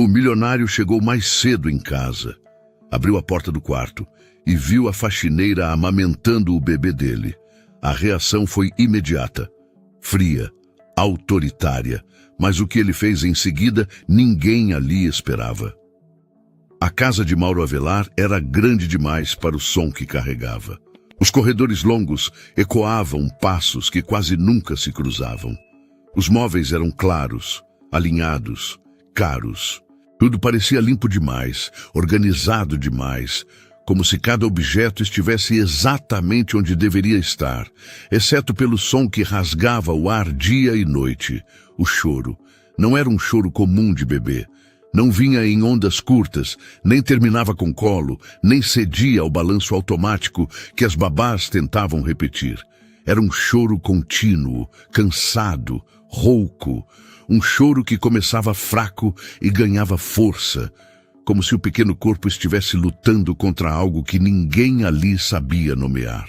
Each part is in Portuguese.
O milionário chegou mais cedo em casa. Abriu a porta do quarto e viu a faxineira amamentando o bebê dele. A reação foi imediata, fria, autoritária, mas o que ele fez em seguida, ninguém ali esperava. A casa de Mauro Avelar era grande demais para o som que carregava. Os corredores longos ecoavam passos que quase nunca se cruzavam. Os móveis eram claros, alinhados, caros. Tudo parecia limpo demais, organizado demais, como se cada objeto estivesse exatamente onde deveria estar, exceto pelo som que rasgava o ar dia e noite. O choro não era um choro comum de bebê. Não vinha em ondas curtas, nem terminava com colo, nem cedia ao balanço automático que as babás tentavam repetir. Era um choro contínuo, cansado, rouco, um choro que começava fraco e ganhava força, como se o pequeno corpo estivesse lutando contra algo que ninguém ali sabia nomear.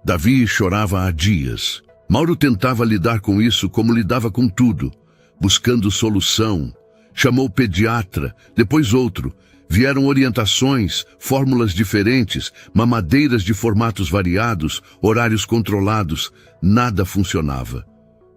Davi chorava há dias. Mauro tentava lidar com isso como lidava com tudo, buscando solução. Chamou pediatra, depois outro. Vieram orientações, fórmulas diferentes, mamadeiras de formatos variados, horários controlados. Nada funcionava.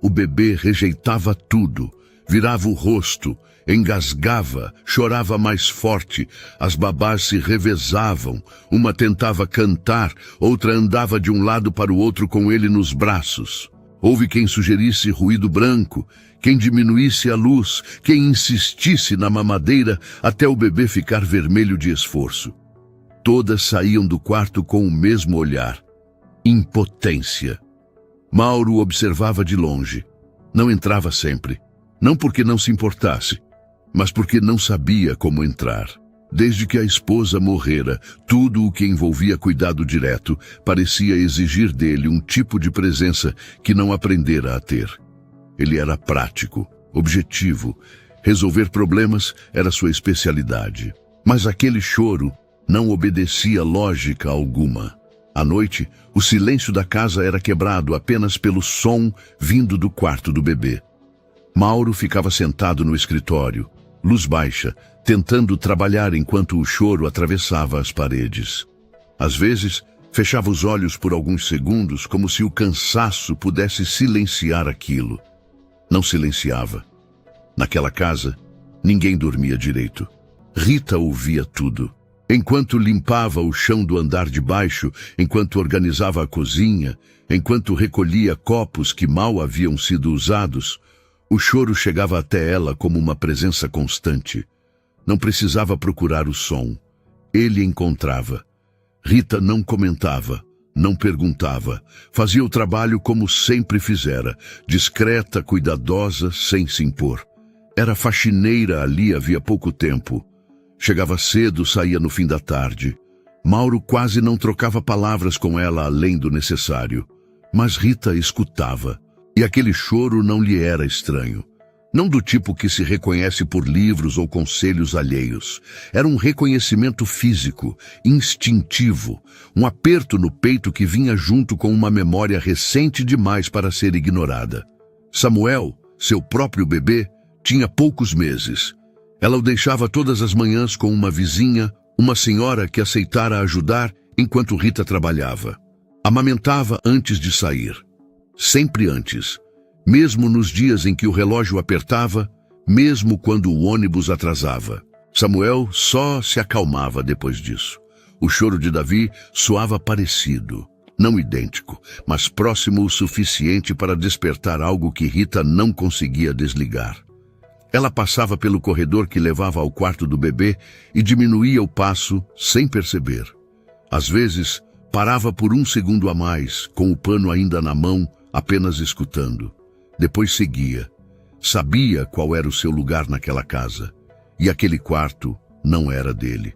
O bebê rejeitava tudo, virava o rosto, engasgava, chorava mais forte. As babás se revezavam. Uma tentava cantar, outra andava de um lado para o outro com ele nos braços. Houve quem sugerisse ruído branco, quem diminuísse a luz, quem insistisse na mamadeira até o bebê ficar vermelho de esforço. Todas saíam do quarto com o mesmo olhar. Impotência. Mauro observava de longe. Não entrava sempre. Não porque não se importasse, mas porque não sabia como entrar. Desde que a esposa morrera, tudo o que envolvia cuidado direto parecia exigir dele um tipo de presença que não aprendera a ter. Ele era prático, objetivo. Resolver problemas era sua especialidade. Mas aquele choro não obedecia lógica alguma. À noite, o silêncio da casa era quebrado apenas pelo som vindo do quarto do bebê. Mauro ficava sentado no escritório, luz baixa, tentando trabalhar enquanto o choro atravessava as paredes. Às vezes, fechava os olhos por alguns segundos como se o cansaço pudesse silenciar aquilo. Não silenciava. Naquela casa, ninguém dormia direito. Rita ouvia tudo. Enquanto limpava o chão do andar de baixo, enquanto organizava a cozinha, enquanto recolhia copos que mal haviam sido usados, o choro chegava até ela como uma presença constante. Não precisava procurar o som. Ele encontrava. Rita não comentava, não perguntava. Fazia o trabalho como sempre fizera, discreta, cuidadosa, sem se impor. Era faxineira ali havia pouco tempo. Chegava cedo, saía no fim da tarde. Mauro quase não trocava palavras com ela além do necessário. Mas Rita escutava. E aquele choro não lhe era estranho. Não do tipo que se reconhece por livros ou conselhos alheios. Era um reconhecimento físico, instintivo, um aperto no peito que vinha junto com uma memória recente demais para ser ignorada. Samuel, seu próprio bebê, tinha poucos meses. Ela o deixava todas as manhãs com uma vizinha, uma senhora que aceitara ajudar enquanto Rita trabalhava. Amamentava antes de sair. Sempre antes. Mesmo nos dias em que o relógio apertava, mesmo quando o ônibus atrasava. Samuel só se acalmava depois disso. O choro de Davi soava parecido, não idêntico, mas próximo o suficiente para despertar algo que Rita não conseguia desligar. Ela passava pelo corredor que levava ao quarto do bebê e diminuía o passo sem perceber. Às vezes, parava por um segundo a mais, com o pano ainda na mão, apenas escutando. Depois seguia. Sabia qual era o seu lugar naquela casa. E aquele quarto não era dele.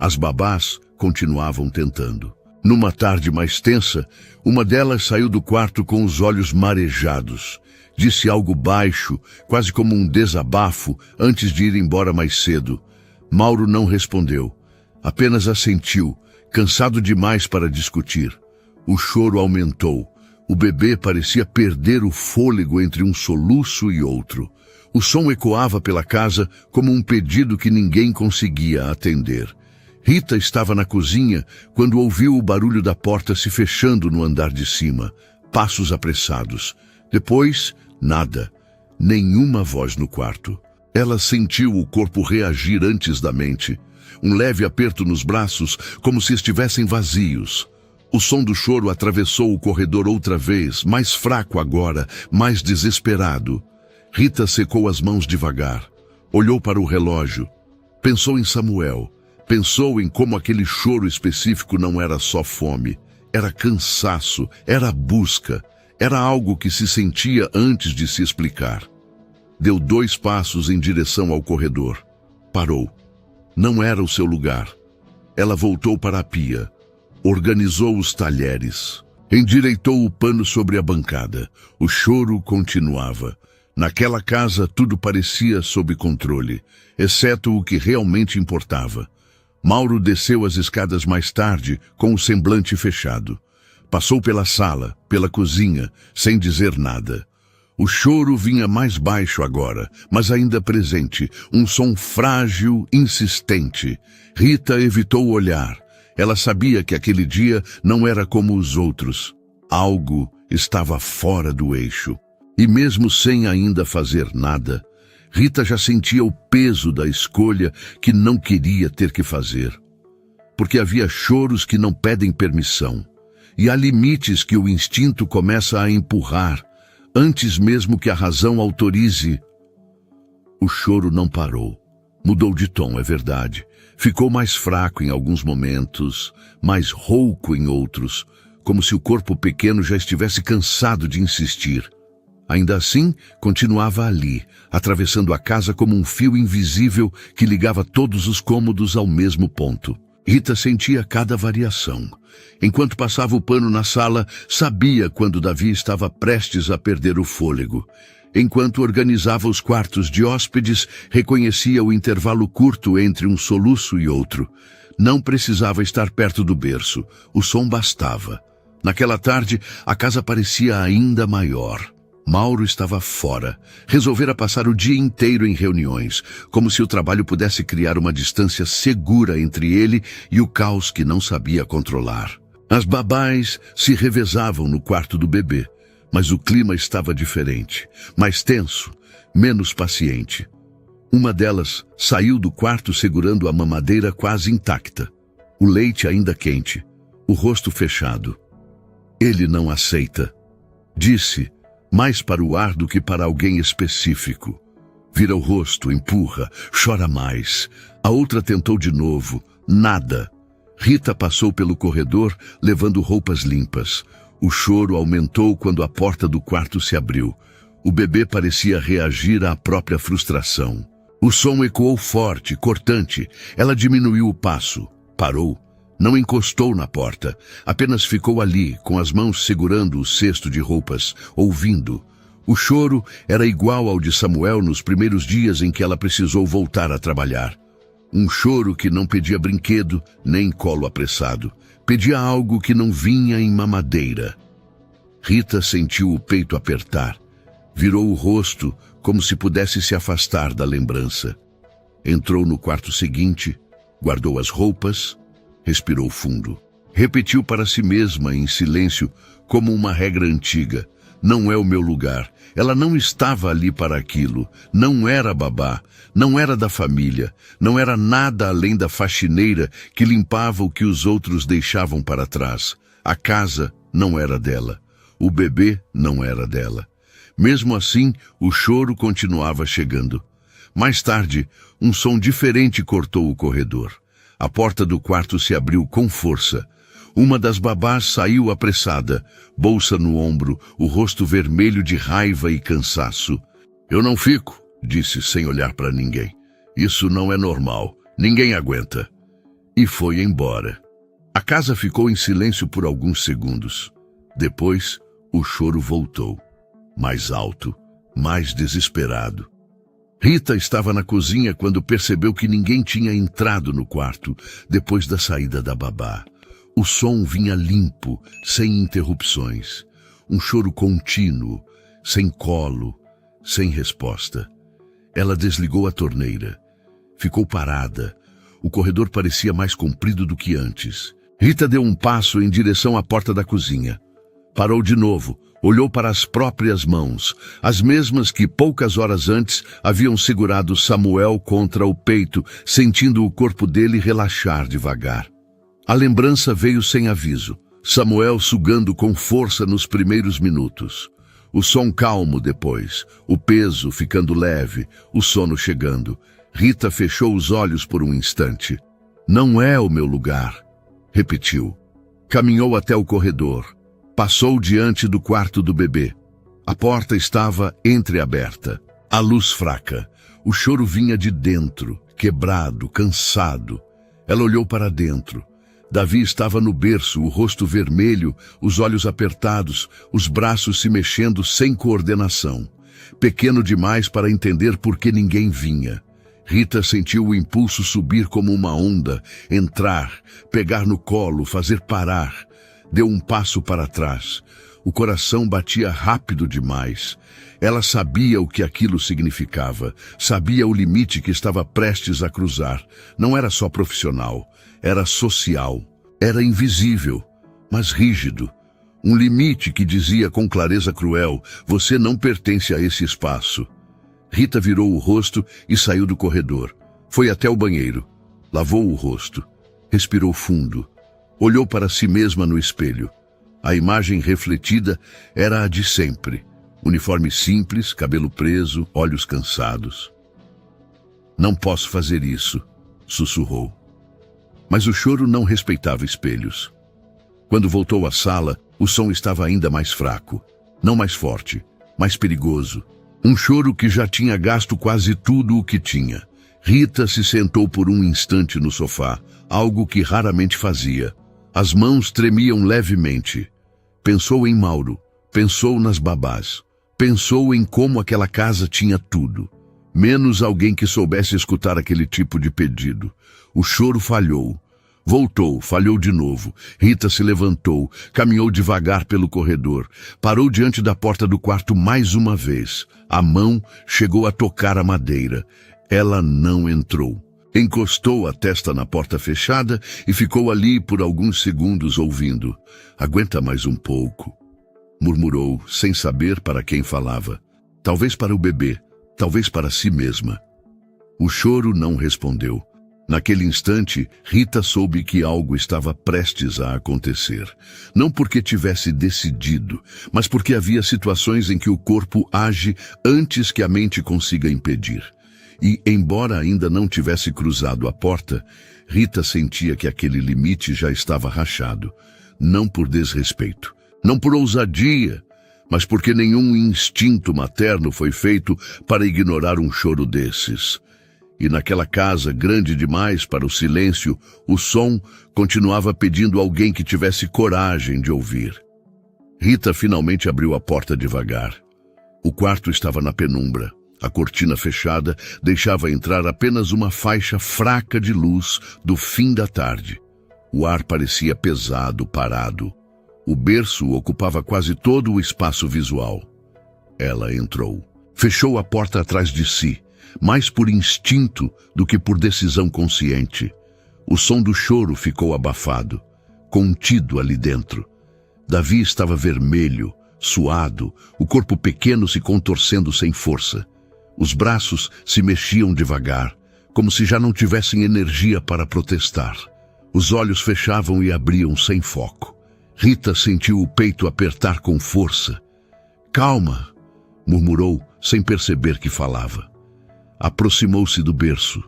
As babás continuavam tentando. Numa tarde mais tensa, uma delas saiu do quarto com os olhos marejados. Disse algo baixo, quase como um desabafo, antes de ir embora mais cedo. Mauro não respondeu. Apenas assentiu, cansado demais para discutir. O choro aumentou. O bebê parecia perder o fôlego entre um soluço e outro. O som ecoava pela casa como um pedido que ninguém conseguia atender. Rita estava na cozinha quando ouviu o barulho da porta se fechando no andar de cima. Passos apressados. Depois, nada. Nenhuma voz no quarto. Ela sentiu o corpo reagir antes da mente. Um leve aperto nos braços, como se estivessem vazios. O som do choro atravessou o corredor outra vez, mais fraco agora, mais desesperado. Rita secou as mãos devagar. Olhou para o relógio. Pensou em Samuel. Pensou em como aquele choro específico não era só fome. Era cansaço, era busca. Era algo que se sentia antes de se explicar. Deu 2 passos em direção ao corredor. Parou. Não era o seu lugar. Ela voltou para a pia. Organizou os talheres. Endireitou o pano sobre a bancada. O choro continuava. Naquela casa tudo parecia sob controle, exceto o que realmente importava. Mauro desceu as escadas mais tarde, com o semblante fechado. Passou pela sala, pela cozinha, sem dizer nada. O choro vinha mais baixo agora, mas ainda presente, um som frágil, insistente. Rita evitou olhar. Ela sabia que aquele dia não era como os outros. Algo estava fora do eixo. E mesmo sem ainda fazer nada, Rita já sentia o peso da escolha que não queria ter que fazer. Porque havia choros que não pedem permissão. E há limites que o instinto começa a empurrar, antes mesmo que a razão autorize. O choro não parou. Mudou de tom, é verdade. Ficou mais fraco em alguns momentos, mais rouco em outros, como se o corpo pequeno já estivesse cansado de insistir. Ainda assim, continuava ali, atravessando a casa como um fio invisível que ligava todos os cômodos ao mesmo ponto. Rita sentia cada variação. Enquanto passava o pano na sala, sabia quando Davi estava prestes a perder o fôlego. Enquanto organizava os quartos de hóspedes, reconhecia o intervalo curto entre um soluço e outro. Não precisava estar perto do berço. O som bastava. Naquela tarde, a casa parecia ainda maior. Mauro estava fora. Resolvera passar o dia inteiro em reuniões, como se o trabalho pudesse criar uma distância segura entre ele e o caos que não sabia controlar. As babás se revezavam no quarto do bebê, mas o clima estava diferente, mais tenso, menos paciente. Uma delas saiu do quarto segurando a mamadeira quase intacta, o leite ainda quente, o rosto fechado. Ele não aceita, disse, mais para o ar do que para alguém específico. Vira o rosto, empurra, chora mais. A outra tentou de novo. Nada. Rita passou pelo corredor, levando roupas limpas. O choro aumentou quando a porta do quarto se abriu. O bebê parecia reagir à própria frustração. O som ecoou forte, cortante. Ela diminuiu o passo. Parou. Não encostou na porta, apenas ficou ali, com as mãos segurando o cesto de roupas, ouvindo. O choro era igual ao de Samuel nos primeiros dias em que ela precisou voltar a trabalhar. Um choro que não pedia brinquedo, nem colo apressado. Pedia algo que não vinha em mamadeira. Rita sentiu o peito apertar. Virou o rosto, como se pudesse se afastar da lembrança. Entrou no quarto seguinte, guardou as roupas, respirou fundo. Repetiu para si mesma em silêncio, como uma regra antiga. Não é o meu lugar. Ela não estava ali para aquilo. Não era babá. Não era da família. Não era nada além da faxineira que limpava o que os outros deixavam para trás. A casa não era dela. O bebê não era dela. Mesmo assim, o choro continuava chegando. Mais tarde, um som diferente cortou o corredor. A porta do quarto se abriu com força. Uma das babás saiu apressada, bolsa no ombro, o rosto vermelho de raiva e cansaço. Eu não fico, disse sem olhar para ninguém. Isso não é normal. Ninguém aguenta. E foi embora. A casa ficou em silêncio por alguns segundos. Depois, o choro voltou. Mais alto, mais desesperado. Rita estava na cozinha quando percebeu que ninguém tinha entrado no quarto depois da saída da babá. O som vinha limpo, sem interrupções. Um choro contínuo, sem colo, sem resposta. Ela desligou a torneira. Ficou parada. O corredor parecia mais comprido do que antes. Rita deu um passo em direção à porta da cozinha. Parou de novo, olhou para as próprias mãos, as mesmas que poucas horas antes haviam segurado Samuel contra o peito, sentindo o corpo dele relaxar devagar. A lembrança veio sem aviso. Samuel sugando com força nos primeiros minutos. O som calmo depois, o peso ficando leve, o sono chegando. Rita fechou os olhos por um instante. Não é o meu lugar, repetiu. Caminhou até o corredor. Passou diante do quarto do bebê. A porta estava entreaberta. A luz fraca. O choro vinha de dentro, quebrado, cansado. Ela olhou para dentro. Davi estava no berço, o rosto vermelho, os olhos apertados, os braços se mexendo sem coordenação. Pequeno demais para entender por que ninguém vinha. Rita sentiu o impulso subir como uma onda, entrar, pegar no colo, fazer parar. Deu um passo para trás. O coração batia rápido demais. Ela sabia o que aquilo significava, sabia o limite que estava prestes a cruzar. Não era só profissional, era social, era invisível, mas rígido. Um limite que dizia com clareza cruel: você não pertence a esse espaço. Rita virou o rosto e saiu do corredor. Foi até o banheiro. Lavou o rosto. Respirou fundo. Olhou para si mesma no espelho. A imagem refletida era a de sempre. Uniforme simples, cabelo preso, olhos cansados. Não posso fazer isso, sussurrou. Mas o choro não respeitava espelhos. Quando voltou à sala, o som estava ainda mais fraco. Não mais forte, mais perigoso. Um choro que já tinha gasto quase tudo o que tinha. Rita se sentou por um instante no sofá, algo que raramente fazia. As mãos tremiam levemente. Pensou em Mauro, pensou nas babás, pensou em como aquela casa tinha tudo, menos alguém que soubesse escutar aquele tipo de pedido. O choro falhou. Voltou, falhou de novo. Rita se levantou, caminhou devagar pelo corredor, parou diante da porta do quarto mais uma vez. A mão chegou a tocar a madeira. Ela não entrou. Encostou a testa na porta fechada e ficou ali por alguns segundos ouvindo. Aguenta mais um pouco, murmurou, sem saber para quem falava. Talvez para o bebê, talvez para si mesma. O choro não respondeu. Naquele instante, Rita soube que algo estava prestes a acontecer. Não porque tivesse decidido, mas porque havia situações em que o corpo age antes que a mente consiga impedir. E, embora ainda não tivesse cruzado a porta, Rita sentia que aquele limite já estava rachado. Não por desrespeito, não por ousadia, mas porque nenhum instinto materno foi feito para ignorar um choro desses. E naquela casa grande demais para o silêncio, o som continuava pedindo alguém que tivesse coragem de ouvir. Rita finalmente abriu a porta devagar. O quarto estava na penumbra. A cortina fechada deixava entrar apenas uma faixa fraca de luz do fim da tarde. O ar parecia pesado, parado. O berço ocupava quase todo o espaço visual. Ela entrou. Fechou a porta atrás de si, mais por instinto do que por decisão consciente. O som do choro ficou abafado, contido ali dentro. Davi estava vermelho, suado, o corpo pequeno se contorcendo sem força. Os braços se mexiam devagar, como se já não tivessem energia para protestar. Os olhos fechavam e abriam sem foco. Rita sentiu o peito apertar com força. Calma, murmurou, sem perceber que falava. Aproximou-se do berço.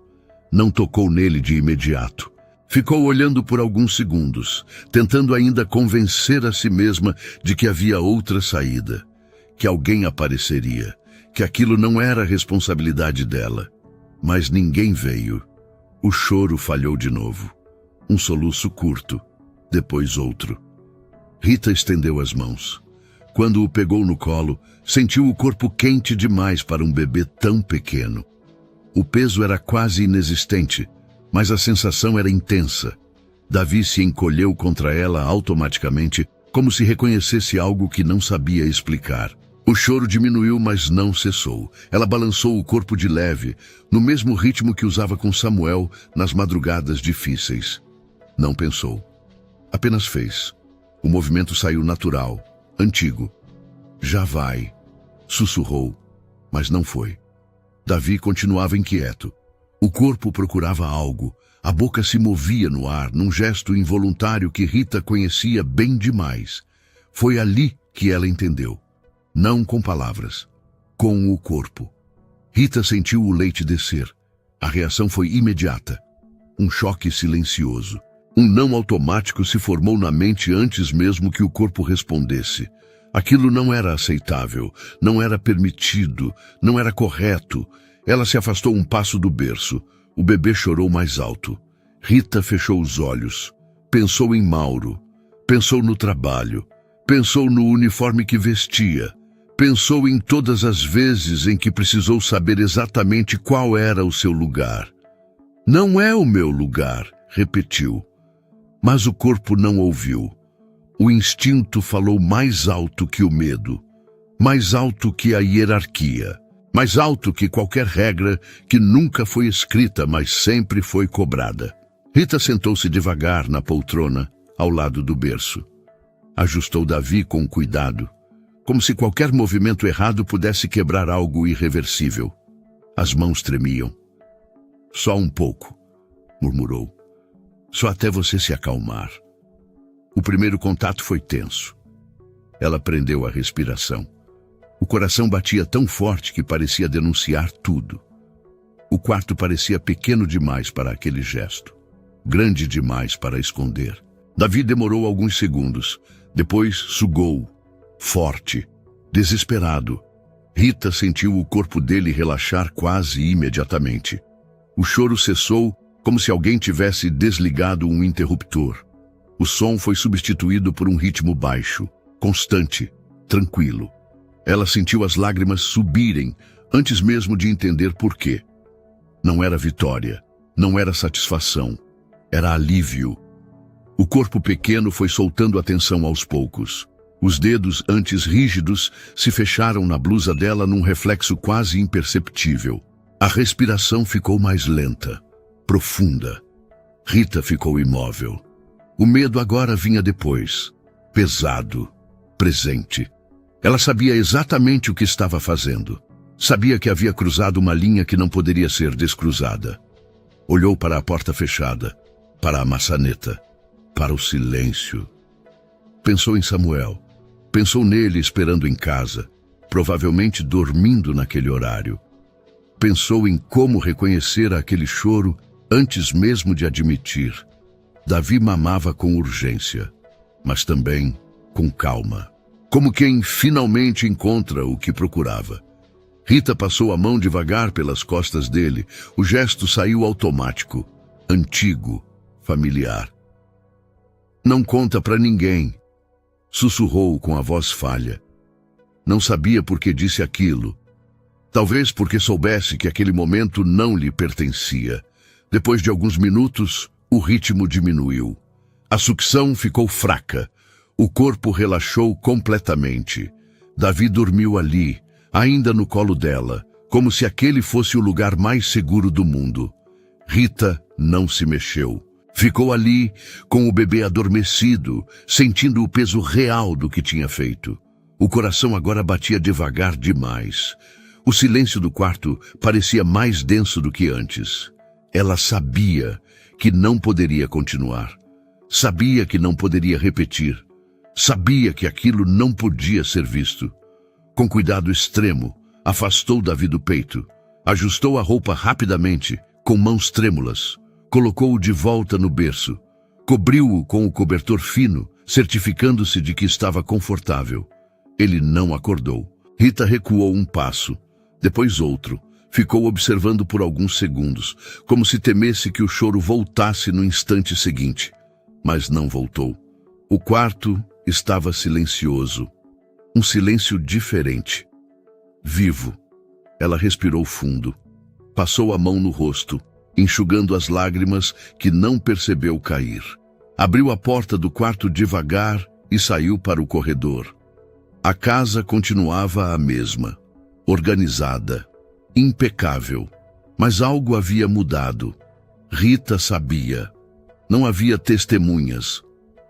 Não tocou nele de imediato. Ficou olhando por alguns segundos, tentando ainda convencer a si mesma de que havia outra saída, que alguém apareceria, que aquilo não era responsabilidade dela. Mas ninguém veio. O choro falhou de novo. Um soluço curto, depois outro. Rita estendeu as mãos. Quando o pegou no colo, sentiu o corpo quente demais para um bebê tão pequeno. O peso era quase inexistente, mas a sensação era intensa. Davi se encolheu contra ela automaticamente, como se reconhecesse algo que não sabia explicar. O choro diminuiu, mas não cessou. Ela balançou o corpo de leve, no mesmo ritmo que usava com Samuel nas madrugadas difíceis. Não pensou. Apenas fez. O movimento saiu natural, antigo. Já vai, sussurrou, mas não foi. Davi continuava inquieto. O corpo procurava algo. A boca se movia no ar, num gesto involuntário que Rita conhecia bem demais. Foi ali que ela entendeu. Não com palavras, com o corpo. Rita sentiu o leite descer. A reação foi imediata. Um choque silencioso. Um não automático se formou na mente antes mesmo que o corpo respondesse. Aquilo não era aceitável, não era permitido, não era correto. Ela se afastou um passo do berço. O bebê chorou mais alto. Rita fechou os olhos. Pensou em Mauro. Pensou no trabalho. Pensou no uniforme que vestia. Pensou em todas as vezes em que precisou saber exatamente qual era o seu lugar. Não é o meu lugar, repetiu. Mas o corpo não ouviu. O instinto falou mais alto que o medo, mais alto que a hierarquia, mais alto que qualquer regra que nunca foi escrita, mas sempre foi cobrada. Rita sentou-se devagar na poltrona, ao lado do berço. Ajustou Davi com cuidado, como se qualquer movimento errado pudesse quebrar algo irreversível. As mãos tremiam. Só um pouco, murmurou. Só até você se acalmar. O primeiro contato foi tenso. Ela prendeu a respiração. O coração batia tão forte que parecia denunciar tudo. O quarto parecia pequeno demais para aquele gesto, grande demais para esconder. Davi demorou alguns segundos. Depois sugou, forte, desesperado. Rita sentiu o corpo dele relaxar quase imediatamente. O choro cessou como se alguém tivesse desligado um interruptor. O som foi substituído por um ritmo baixo, constante, tranquilo. Ela sentiu as lágrimas subirem antes mesmo de entender por quê. Não era vitória, não era satisfação, era alívio. O corpo pequeno foi soltando a tensão aos poucos. Os dedos, antes rígidos, se fecharam na blusa dela num reflexo quase imperceptível. A respiração ficou mais lenta, profunda. Rita ficou imóvel. O medo agora vinha depois, pesado, presente. Ela sabia exatamente o que estava fazendo. Sabia que havia cruzado uma linha que não poderia ser descruzada. Olhou para a porta fechada, para a maçaneta, para o silêncio. Pensou em Samuel. Pensou nele esperando em casa, provavelmente dormindo naquele horário. Pensou em como reconhecer aquele choro antes mesmo de admitir. Davi mamava com urgência, mas também com calma, como quem finalmente encontra o que procurava. Rita passou a mão devagar pelas costas dele. O gesto saiu automático, antigo, familiar. Não conta para ninguém, sussurrou com a voz falha. Não sabia por que disse aquilo. Talvez porque soubesse que aquele momento não lhe pertencia. Depois de alguns minutos, o ritmo diminuiu. A sucção ficou fraca. O corpo relaxou completamente. Davi dormiu ali, ainda no colo dela, como se aquele fosse o lugar mais seguro do mundo. Rita não se mexeu. Ficou ali, com o bebê adormecido, sentindo o peso real do que tinha feito. O coração agora batia devagar demais. O silêncio do quarto parecia mais denso do que antes. Ela sabia que não poderia continuar. Sabia que não poderia repetir. Sabia que aquilo não podia ser visto. Com cuidado extremo, afastou Davi do peito. Ajustou a roupa rapidamente, com mãos trêmulas. Colocou-o de volta no berço. Cobriu-o com o cobertor fino, certificando-se de que estava confortável. Ele não acordou. Rita recuou um passo, depois outro. Ficou observando por alguns segundos, como se temesse que o choro voltasse no instante seguinte. Mas não voltou. O quarto estava silencioso. Um silêncio diferente. Vivo. Ela respirou fundo. Passou a mão no rosto, enxugando as lágrimas que não percebeu cair. Abriu a porta do quarto devagar e saiu para o corredor. A casa continuava a mesma, organizada, impecável, mas algo havia mudado. Rita sabia. Não havia testemunhas,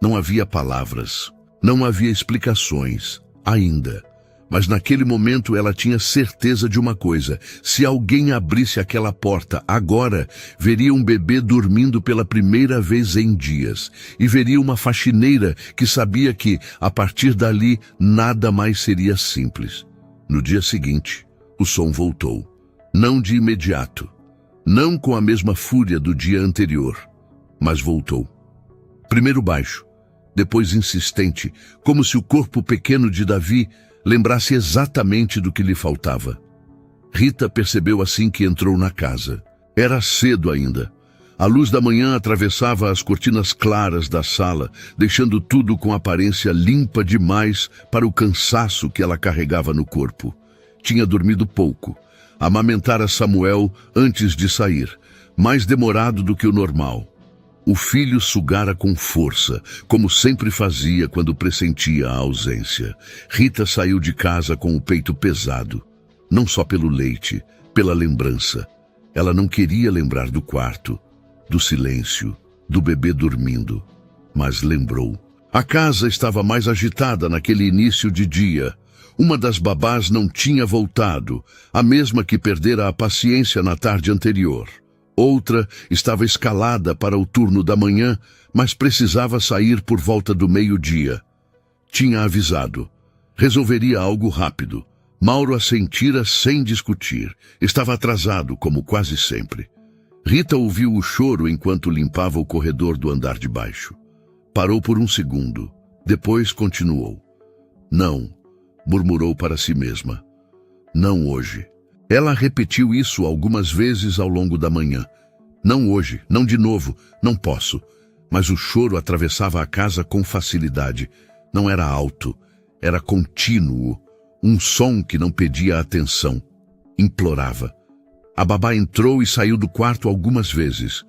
não havia palavras, não havia explicações, ainda. Mas naquele momento ela tinha certeza de uma coisa: se alguém abrisse aquela porta agora, veria um bebê dormindo pela primeira vez em dias, e veria uma faxineira que sabia que, a partir dali, nada mais seria simples. No dia seguinte, o som voltou. Não de imediato, não com a mesma fúria do dia anterior, mas voltou. Primeiro baixo, depois insistente, como se o corpo pequeno de Davi lembrasse exatamente do que lhe faltava. Rita percebeu assim que entrou na casa. Era cedo ainda. A luz da manhã atravessava as cortinas claras da sala, deixando tudo com aparência limpa demais para o cansaço que ela carregava no corpo. Tinha dormido pouco. Amamentara Samuel antes de sair, mais demorado do que o normal. O filho sugara com força, como sempre fazia quando pressentia a ausência. Rita saiu de casa com o peito pesado, não só pelo leite, pela lembrança. Ela não queria lembrar do quarto, do silêncio, do bebê dormindo, mas lembrou. A casa estava mais agitada naquele início de dia. Uma das babás não tinha voltado, a mesma que perdera a paciência na tarde anterior. Outra estava escalada para o turno da manhã, mas precisava sair por volta do meio-dia. Tinha avisado. Resolveria algo rápido. Mauro assentira sem discutir. Estava atrasado, como quase sempre. Rita ouviu o choro enquanto limpava o corredor do andar de baixo. Parou por um segundo. Depois continuou. Não, murmurou para si mesma. Não hoje. Ela repetiu isso algumas vezes ao longo da manhã. Não hoje, não de novo, não posso. Mas o choro atravessava a casa com facilidade. Não era alto, era contínuo. Um som que não pedia atenção. Implorava. A babá entrou e saiu do quarto algumas vezes.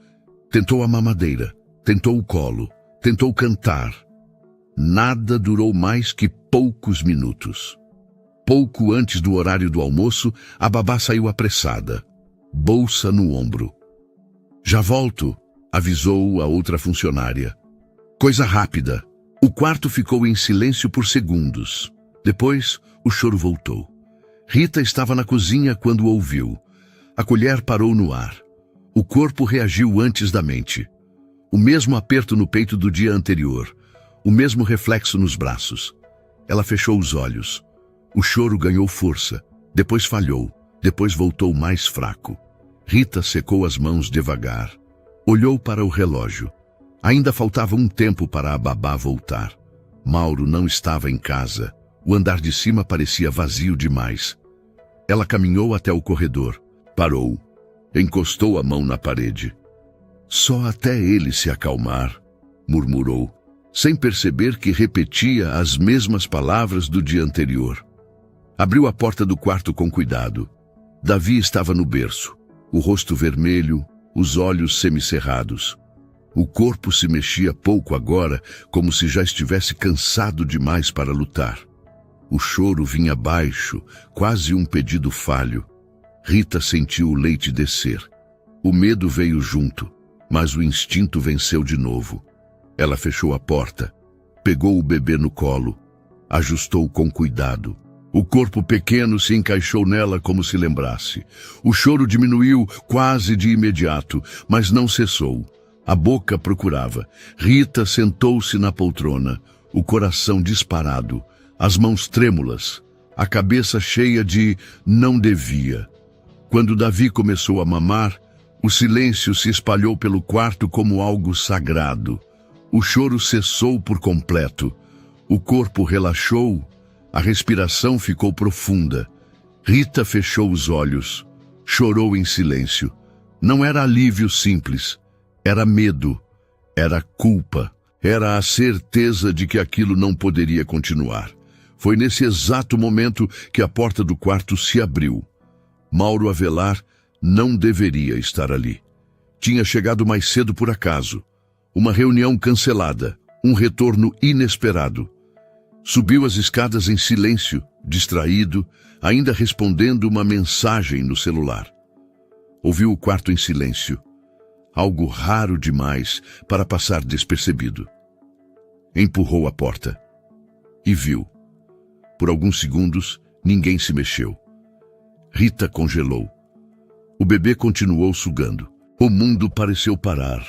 Tentou a mamadeira, tentou o colo, tentou cantar. Nada durou mais que poucos minutos. Pouco antes do horário do almoço, a babá saiu apressada, bolsa no ombro. Já volto, avisou a outra funcionária. Coisa rápida. O quarto ficou em silêncio por segundos. Depois, o choro voltou. Rita estava na cozinha quando ouviu. A colher parou no ar. O corpo reagiu antes da mente. O mesmo aperto no peito do dia anterior. O mesmo reflexo nos braços. Ela fechou os olhos. O choro ganhou força, depois falhou, depois voltou mais fraco. Rita secou as mãos devagar. Olhou para o relógio. Ainda faltava um tempo para a babá voltar. Mauro não estava em casa. O andar de cima parecia vazio demais. Ela caminhou até o corredor. Parou. Encostou a mão na parede. Só até ele se acalmar, murmurou, sem perceber que repetia as mesmas palavras do dia anterior. Abriu a porta do quarto com cuidado. Davi estava no berço, o rosto vermelho, os olhos semicerrados. O corpo se mexia pouco agora, como se já estivesse cansado demais para lutar. O choro vinha baixo, quase um pedido falho. Rita sentiu o leite descer. O medo veio junto, mas o instinto venceu de novo. Ela fechou a porta, pegou o bebê no colo, ajustou com cuidado. O corpo pequeno se encaixou nela como se lembrasse. O choro diminuiu quase de imediato, mas não cessou. A boca procurava. Rita sentou-se na poltrona, o coração disparado, as mãos trêmulas, a cabeça cheia de não devia. Quando Davi começou a mamar, o silêncio se espalhou pelo quarto como algo sagrado. O choro cessou por completo. O corpo relaxou. A respiração ficou profunda. Rita fechou os olhos. Chorou em silêncio. Não era alívio simples. Era medo. Era culpa. Era a certeza de que aquilo não poderia continuar. Foi nesse exato momento que a porta do quarto se abriu. Mauro Avelar não deveria estar ali. Tinha chegado mais cedo por acaso. Uma reunião cancelada. Um retorno inesperado. Subiu as escadas em silêncio, distraído, ainda respondendo uma mensagem no celular. Ouviu o quarto em silêncio, algo raro demais para passar despercebido. Empurrou a porta e viu. Por alguns segundos, ninguém se mexeu. Rita congelou. O bebê continuou sugando. O mundo pareceu parar.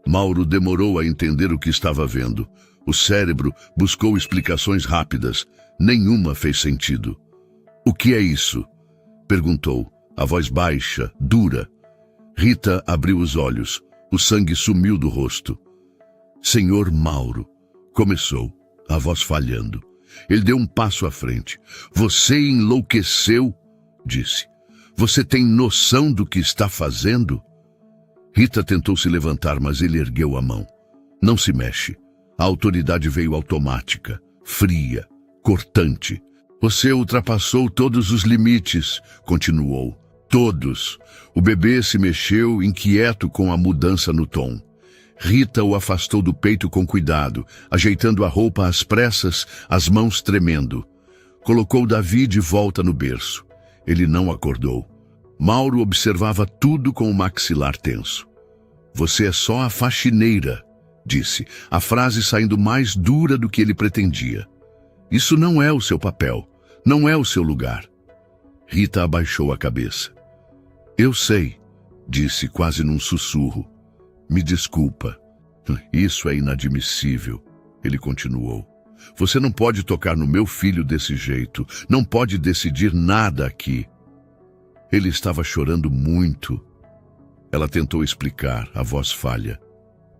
Mauro demorou a entender o que estava vendo. O cérebro buscou explicações rápidas. Nenhuma fez sentido. "O que é isso?" perguntou, a voz baixa, dura. Rita abriu os olhos. O sangue sumiu do rosto. "Senhor Mauro", começou, a voz falhando. Ele deu um passo à frente. "Você enlouqueceu?", disse. "Você tem noção do que está fazendo?" Rita tentou se levantar, mas ele ergueu a mão. "Não se mexe." A autoridade veio automática, fria, cortante. "Você ultrapassou todos os limites", continuou. "Todos." O bebê se mexeu, inquieto com a mudança no tom. Rita o afastou do peito com cuidado, ajeitando a roupa às pressas, as mãos tremendo. Colocou Davi de volta no berço. Ele não acordou. Mauro observava tudo com o maxilar tenso. "Você é só a faxineira", disse, a frase saindo mais dura do que ele pretendia. "Isso não é o seu papel, não é o seu lugar." Rita abaixou a cabeça. "Eu sei", disse quase num sussurro. "Me desculpa." "Isso é inadmissível", ele continuou. "Você não pode tocar no meu filho desse jeito, não pode decidir nada aqui." Ele estava chorando muito. Ela tentou explicar, a voz falha.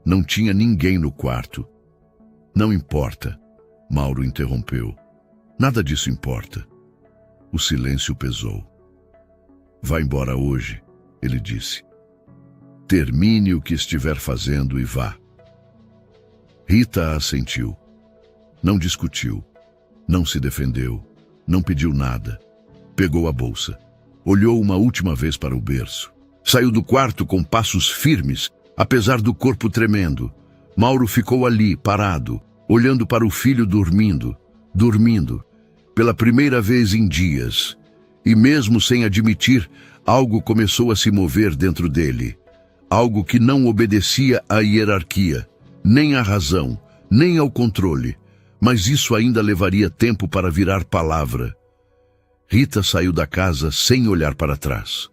Não tinha ninguém no quarto. "Não importa", Mauro interrompeu. "Nada disso importa." O silêncio pesou. "Vá embora hoje", ele disse. "Termine o que estiver fazendo e vá." Rita assentiu. Não discutiu, não se defendeu, não pediu nada. Pegou a bolsa. Olhou uma última vez para o berço. Saiu do quarto com passos firmes, apesar do corpo tremendo. Mauro ficou ali, parado, olhando para o filho dormindo, pela primeira vez em dias. E mesmo sem admitir, algo começou a se mover dentro dele. Algo que não obedecia à hierarquia, nem à razão, nem ao controle. Mas isso ainda levaria tempo para virar palavra. Rita saiu da casa sem olhar para trás.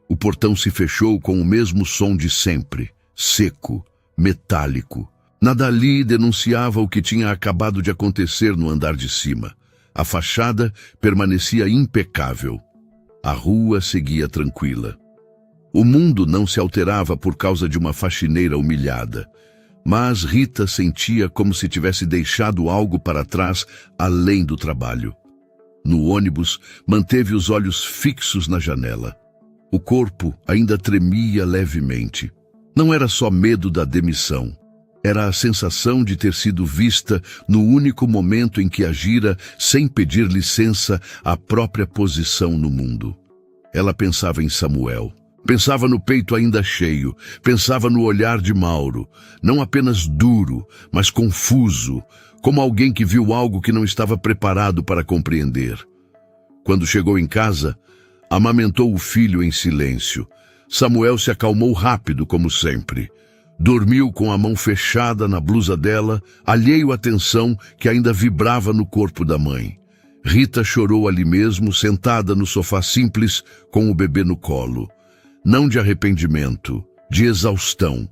O portão se fechou com o mesmo som de sempre, seco, metálico. Nada ali denunciava o que tinha acabado de acontecer no andar de cima. A fachada permanecia impecável. A rua seguia tranquila. O mundo não se alterava por causa de uma faxineira humilhada. Mas Rita sentia como se tivesse deixado algo para trás além do trabalho. No ônibus, manteve os olhos fixos na janela. O corpo ainda tremia levemente. Não era só medo da demissão. Era a sensação de ter sido vista no único momento em que agira sem pedir licença à própria posição no mundo. Ela pensava em Samuel. Pensava no peito ainda cheio. Pensava no olhar de Mauro. Não apenas duro, mas confuso, como alguém que viu algo que não estava preparado para compreender. Quando chegou em casa, amamentou o filho em silêncio. Samuel se acalmou rápido, como sempre. Dormiu com a mão fechada na blusa dela, alheio à tensão que ainda vibrava no corpo da mãe. Rita chorou ali mesmo, sentada no sofá simples, com o bebê no colo. Não de arrependimento, de exaustão.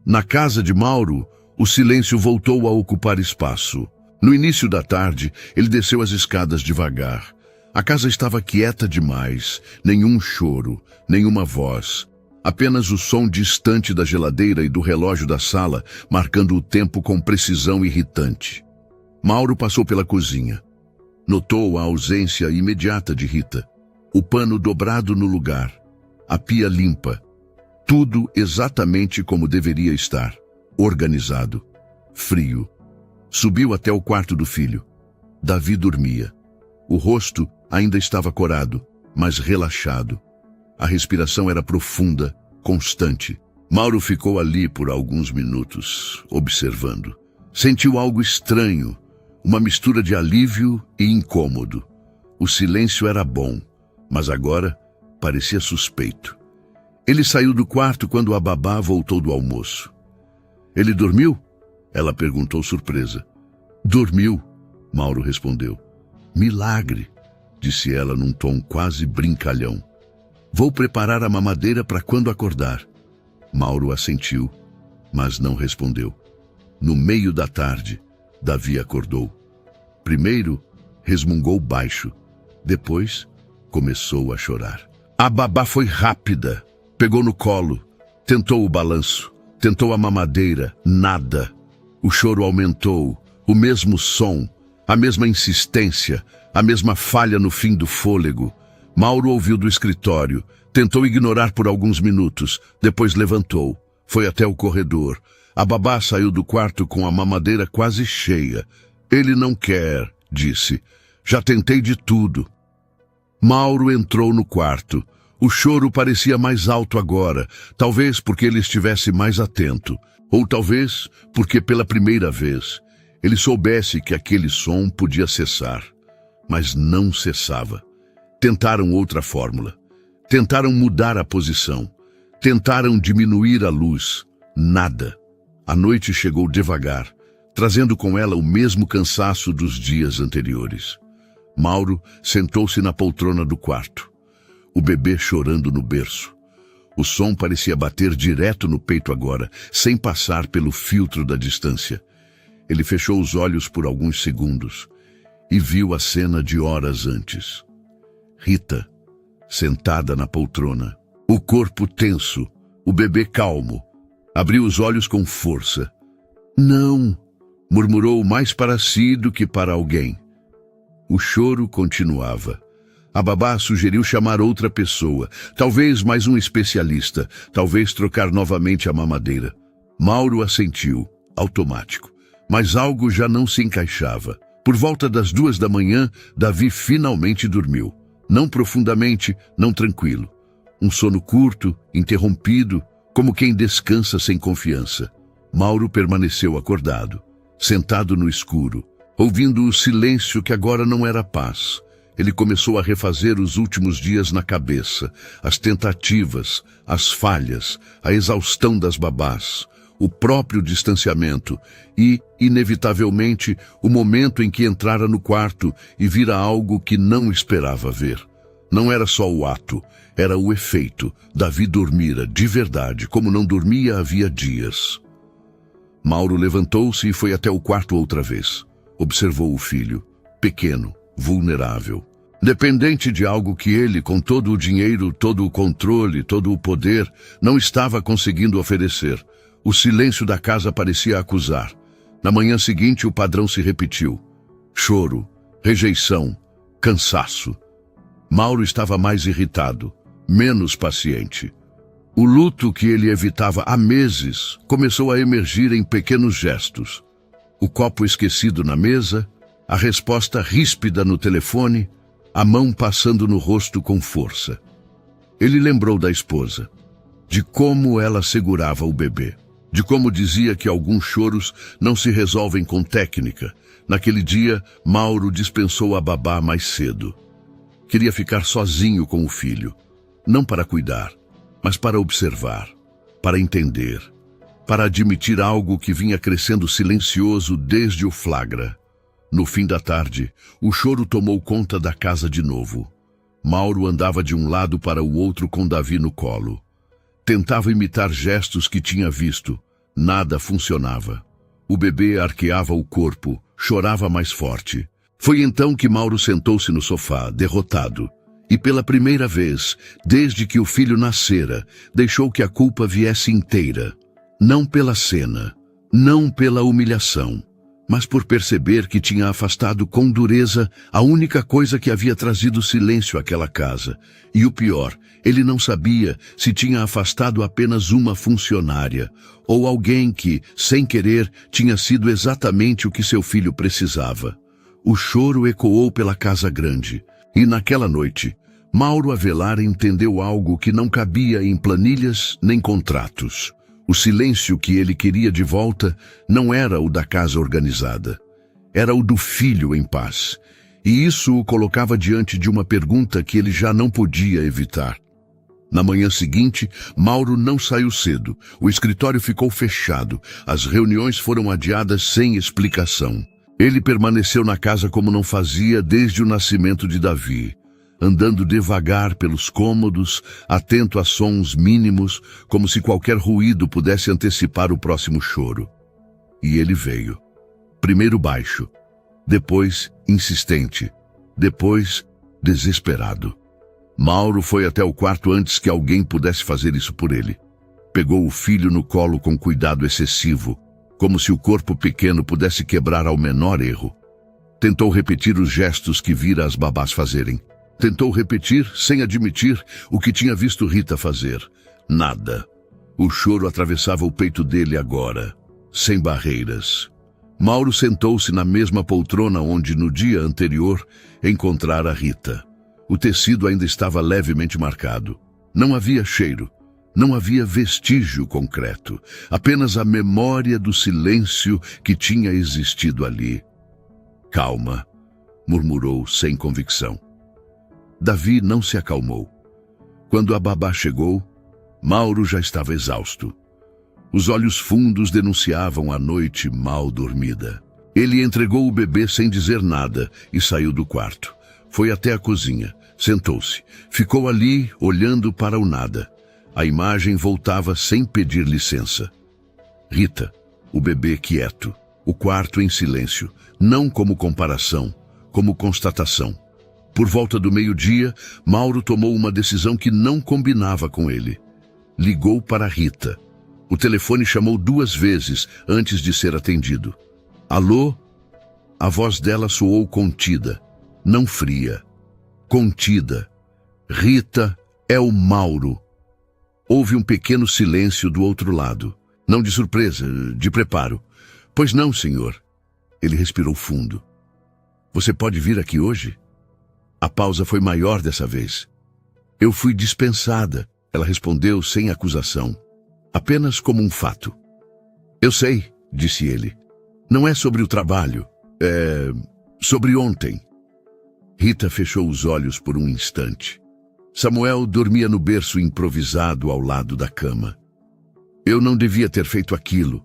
Na casa de Mauro, o silêncio voltou a ocupar espaço. No início da tarde, ele desceu as escadas devagar. A casa estava quieta demais, nenhum choro, nenhuma voz. Apenas o som distante da geladeira e do relógio da sala, marcando o tempo com precisão irritante. Mauro passou pela cozinha. Notou a ausência imediata de Rita. O pano dobrado no lugar. A pia limpa. Tudo exatamente como deveria estar. Organizado. Frio. Subiu até o quarto do filho. Davi dormia. O rosto ainda estava corado, mas relaxado. A respiração era profunda, constante. Mauro ficou ali por alguns minutos, observando. Sentiu algo estranho, Uma mistura de alívio e incômodo. O silêncio era bom, mas agora parecia suspeito. Ele saiu do quarto quando a babá voltou do almoço. Ele dormiu? Ela perguntou surpresa. Dormiu, Mauro respondeu. Milagre, disse ela num tom quase brincalhão. Vou preparar a mamadeira para quando acordar. Mauro assentiu, mas não respondeu. No meio da tarde, Davi acordou. Primeiro, resmungou baixo. Depois, começou a chorar. A babá foi rápida. Pegou no colo. Tentou o balanço. Tentou a mamadeira. Nada. O choro aumentou. O mesmo som. A mesma insistência. A mesma falha no fim do fôlego. Mauro ouviu do escritório. Tentou ignorar por alguns minutos. Depois levantou. Foi até o corredor. A babá saiu do quarto com a mamadeira quase cheia. Ele não quer, disse. Já tentei de tudo. Mauro entrou no quarto. O choro parecia mais alto agora, talvez porque ele estivesse mais atento, ou talvez porque pela primeira vez ele soubesse que aquele som podia cessar. Mas não cessava. Tentaram outra fórmula. Tentaram mudar a posição. Tentaram diminuir a luz. Nada. A noite chegou devagar, trazendo com ela o mesmo cansaço dos dias anteriores. Mauro sentou-se na poltrona do quarto. O bebê chorando no berço. O som parecia bater direto no peito agora, sem passar pelo filtro da distância. Ele fechou os olhos por alguns segundos e viu a cena de horas antes. Rita, sentada na poltrona, o corpo tenso, o bebê calmo. Abriu os olhos com força. Não, murmurou mais para si do que para alguém. O choro continuava. A babá sugeriu chamar outra pessoa, talvez mais um especialista, talvez trocar novamente a mamadeira. Mauro assentiu, automático, mas algo já não se encaixava. Por volta das 2 da manhã, Davi finalmente dormiu. Não profundamente, não tranquilo. Um sono curto, interrompido, como quem descansa sem confiança. Mauro permaneceu acordado, sentado no escuro, ouvindo o silêncio que agora não era paz. Ele começou a refazer os últimos dias na cabeça, as tentativas, as falhas, a exaustão das babás, o próprio distanciamento e, inevitavelmente, o momento em que entrara no quarto e vira algo que não esperava ver. Não era só o ato, era o efeito. Davi dormira de verdade, como não dormia havia dias. Mauro levantou-se e foi até o quarto outra vez. Observou o filho, pequeno, vulnerável, dependente de algo que ele, com todo o dinheiro, todo o controle, todo o poder, não estava conseguindo oferecer. O silêncio da casa parecia acusar. Na manhã seguinte, o padrão se repetiu. Choro, rejeição, cansaço. Mauro estava mais irritado, menos paciente. O luto que ele evitava há meses começou a emergir em pequenos gestos. O copo esquecido na mesa, a resposta ríspida no telefone, a mão passando no rosto com força. Ele lembrou da esposa, de como ela segurava o bebê, de como dizia que alguns choros não se resolvem com técnica. Naquele dia, Mauro dispensou a babá mais cedo. Queria ficar sozinho com o filho, não para cuidar, mas para observar, para entender, para admitir algo que vinha crescendo silencioso desde o flagra. No fim da tarde, o choro tomou conta da casa de novo. Mauro andava de um lado para o outro com Davi no colo. Tentava imitar gestos que tinha visto. Nada funcionava. O bebê arqueava o corpo, chorava mais forte. Foi então que Mauro sentou-se no sofá, derrotado. E pela primeira vez, desde que o filho nascera, deixou que a culpa viesse inteira. Não pela cena, não pela humilhação, mas por perceber que tinha afastado com dureza a única coisa que havia trazido silêncio àquela casa. E o pior, ele não sabia se tinha afastado apenas uma funcionária, ou alguém que, sem querer, tinha sido exatamente o que seu filho precisava. O choro ecoou pela casa grande, e naquela noite, Mauro Avelar entendeu algo que não cabia em planilhas nem contratos. O silêncio que ele queria de volta não era o da casa organizada. era o do filho em paz. E isso o colocava diante de uma pergunta que ele já não podia evitar. Na manhã seguinte, Mauro não saiu cedo. O escritório ficou fechado. As reuniões foram adiadas sem explicação. Ele permaneceu na casa como não fazia desde o nascimento de Davi, andando devagar pelos cômodos, atento a sons mínimos, como se qualquer ruído pudesse antecipar o próximo choro. E ele veio. Primeiro baixo, depois insistente, depois desesperado. Mauro foi até o quarto antes que alguém pudesse fazer isso por ele. Pegou o filho no colo com cuidado excessivo, como se o corpo pequeno pudesse quebrar ao menor erro. Tentou repetir os gestos que vira as babás fazerem. Tentou repetir, sem admitir, o que tinha visto Rita fazer. Nada. O choro atravessava o peito dele agora, sem barreiras. Mauro sentou-se na mesma poltrona onde, no dia anterior, encontrara Rita. O tecido ainda estava levemente marcado. Não havia cheiro, não havia vestígio concreto, apenas a memória do silêncio que tinha existido ali. Calma, murmurou sem convicção. Davi não se acalmou. Quando a babá chegou, Mauro já estava exausto. Os olhos fundos denunciavam a noite mal dormida. Ele entregou o bebê sem dizer nada e saiu do quarto. Foi até a cozinha, sentou-se, ficou ali olhando para o nada. A imagem voltava sem pedir licença. Rita, o bebê quieto, o quarto em silêncio, não como comparação, como constatação. Por volta do meio-dia, Mauro tomou uma decisão que não combinava com ele. Ligou para Rita. O telefone chamou 2 vezes antes de ser atendido. Alô? A voz dela soou contida, não fria. Contida. Rita, é o Mauro. Houve um pequeno silêncio do outro lado. Não de surpresa, de preparo. Pois não, senhor. Ele respirou fundo. Você pode vir aqui hoje? A pausa foi maior dessa vez. Eu fui dispensada, ela respondeu sem acusação. Apenas como um fato. Eu sei, disse ele. Não é sobre o trabalho. É sobre ontem. Rita fechou os olhos por um instante. Samuel dormia no berço improvisado ao lado da cama. Eu não devia ter feito aquilo,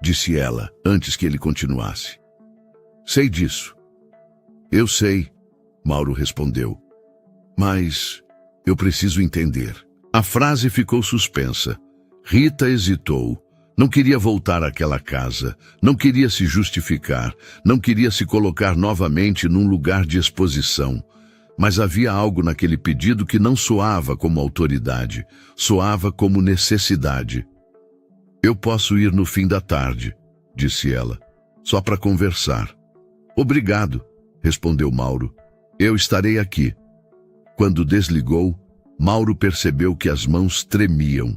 disse ela, antes que ele continuasse. Sei disso. Eu sei, Mauro respondeu. Mas eu preciso entender. A frase ficou suspensa. Rita hesitou. Não queria voltar àquela casa, não queria se justificar, não queria se colocar novamente num lugar de exposição. Mas havia algo naquele pedido que não soava como autoridade, soava como necessidade. Eu posso ir no fim da tarde, disse ela, só para conversar. Obrigado, respondeu Mauro. Eu estarei aqui. Quando desligou, Mauro percebeu que as mãos tremiam.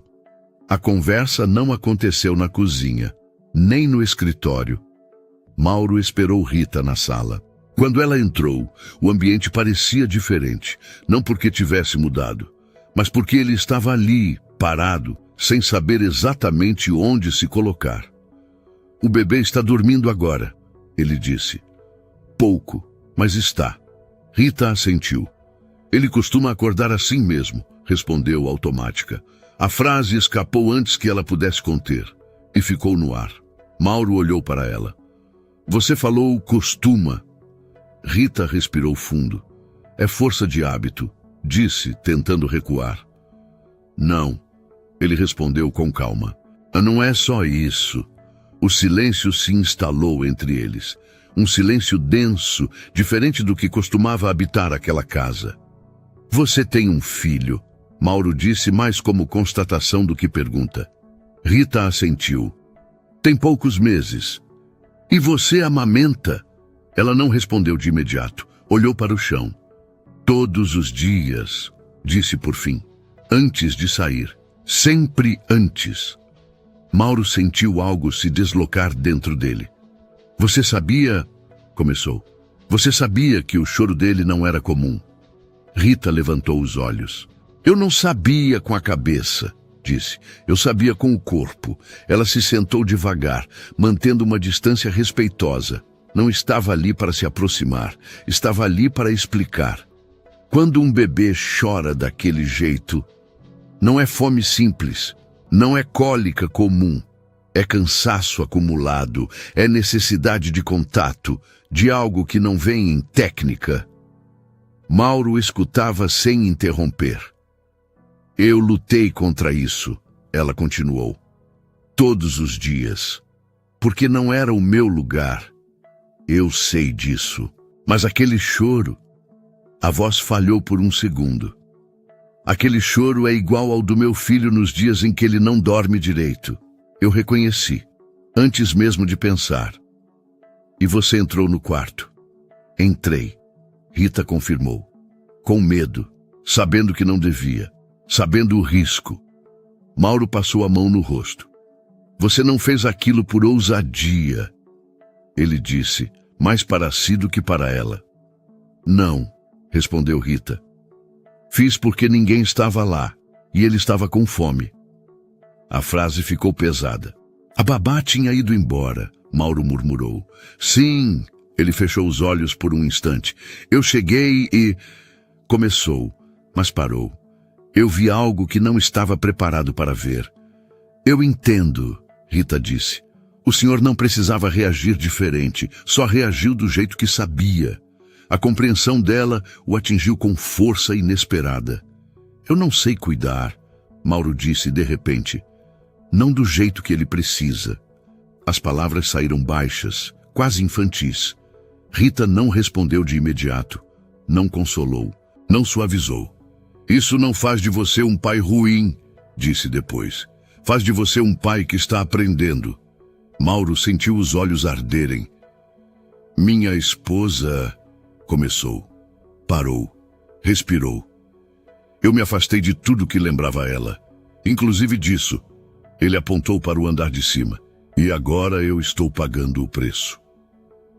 A conversa não aconteceu na cozinha, nem no escritório. Mauro esperou Rita na sala. Quando ela entrou, o ambiente parecia diferente, não porque tivesse mudado, mas porque ele estava ali, parado, sem saber exatamente onde se colocar. O bebê está dormindo agora, ele disse. Pouco, mas está. Rita assentiu. Ele costuma acordar assim mesmo, respondeu automática. A frase escapou antes que ela pudesse conter, e ficou no ar. Mauro olhou para ela. Você falou costuma. Rita respirou fundo. É força de hábito, disse, tentando recuar. Não, ele respondeu com calma. Não é só isso. O silêncio se instalou entre eles. Um silêncio denso, diferente do que costumava habitar aquela casa. Você tem um filho, Mauro disse mais como constatação do que pergunta. Rita assentiu. Tem poucos meses. E você amamenta? Ela não respondeu de imediato. Olhou para o chão. Todos os dias, disse por fim. Antes de sair. Sempre antes. Mauro sentiu algo se deslocar dentro dele. Você sabia... Começou. Você sabia que o choro dele não era comum. Rita levantou os olhos. Eu não sabia com a cabeça, disse. Eu sabia com o corpo. Ela se sentou devagar, mantendo uma distância respeitosa. Não estava ali para se aproximar, estava ali para explicar. Quando um bebê chora daquele jeito, não é fome simples, não é cólica comum, é cansaço acumulado, é necessidade de contato, de algo que não vem em técnica. Mauro escutava sem interromper. Eu lutei contra isso, ela continuou. Todos os dias. Porque não era o meu lugar. Eu sei disso. Mas aquele choro... A voz falhou por um segundo. Aquele choro é igual ao do meu filho nos dias em que ele não dorme direito. Eu reconheci, antes mesmo de pensar. E você entrou no quarto. Entrei. Rita confirmou. Com medo, sabendo que não devia, sabendo o risco. Mauro passou a mão no rosto. Você não fez aquilo por ousadia. Ele disse, mais para si do que para ela. Não, respondeu Rita. Fiz porque ninguém estava lá, e ele estava com fome. A frase ficou pesada. A babá tinha ido embora, Mauro murmurou. Sim, ele fechou os olhos por um instante. Eu cheguei e... Começou, mas parou. Eu vi algo que não estava preparado para ver. Eu entendo, Rita disse. O senhor não precisava reagir diferente, só reagiu do jeito que sabia. A compreensão dela o atingiu com força inesperada. Eu não sei cuidar, Mauro disse de repente. Não do jeito que ele precisa. As palavras saíram baixas, quase infantis. Rita não respondeu de imediato. Não consolou, não suavizou. Isso não faz de você um pai ruim, disse depois. Faz de você um pai que está aprendendo. Mauro sentiu os olhos arderem. Minha esposa... Começou. Parou. Respirou. Eu me afastei de tudo que lembrava ela. Inclusive disso. Ele apontou para o andar de cima. E agora eu estou pagando o preço.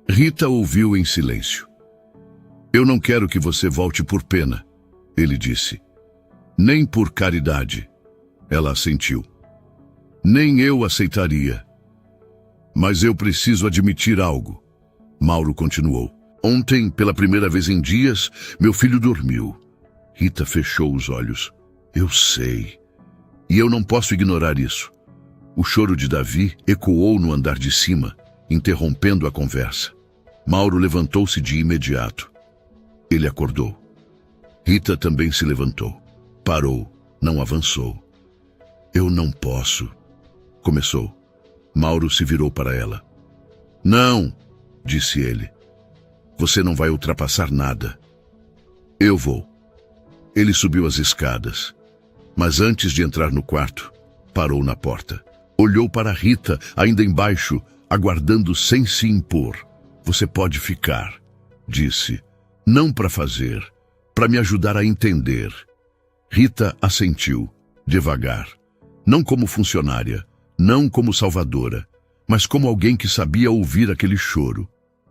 Rita ouviu em silêncio. Eu não quero que você volte por pena, ele disse. Nem por caridade. Ela assentiu. Nem eu aceitaria. Mas eu preciso admitir algo. Mauro continuou. Ontem, pela primeira vez em dias, meu filho dormiu. Rita fechou os olhos. Eu sei. E eu não posso ignorar isso. O choro de Davi ecoou no andar de cima, interrompendo a conversa. Mauro levantou-se de imediato. Ele acordou. Rita também se levantou. Parou, não avançou. Eu não posso. Começou. Mauro se virou para ela. Não, disse ele. Você não vai ultrapassar nada. Eu vou. Ele subiu as escadas. Mas antes de entrar no quarto, parou na porta. Olhou para Rita, ainda embaixo, aguardando sem se impor. Você pode ficar, disse. Não para fazer, para me ajudar a entender. Rita assentiu, devagar. Não como funcionária, não como salvadora, mas como alguém que sabia ouvir aquele choro.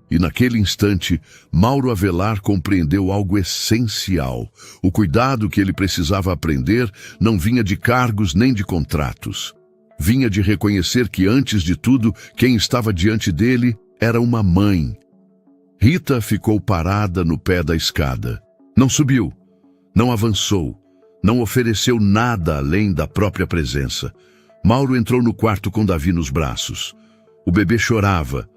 E naquele instante, Mauro Avelar compreendeu algo essencial. O cuidado que ele precisava aprender não vinha de cargos nem de contratos. Vinha de reconhecer que, antes de tudo, quem estava diante dele era uma mãe. Rita ficou parada no pé da escada. Não subiu, não avançou, não ofereceu nada além da própria presença. Mauro entrou no quarto com Davi nos braços. O bebê chorava,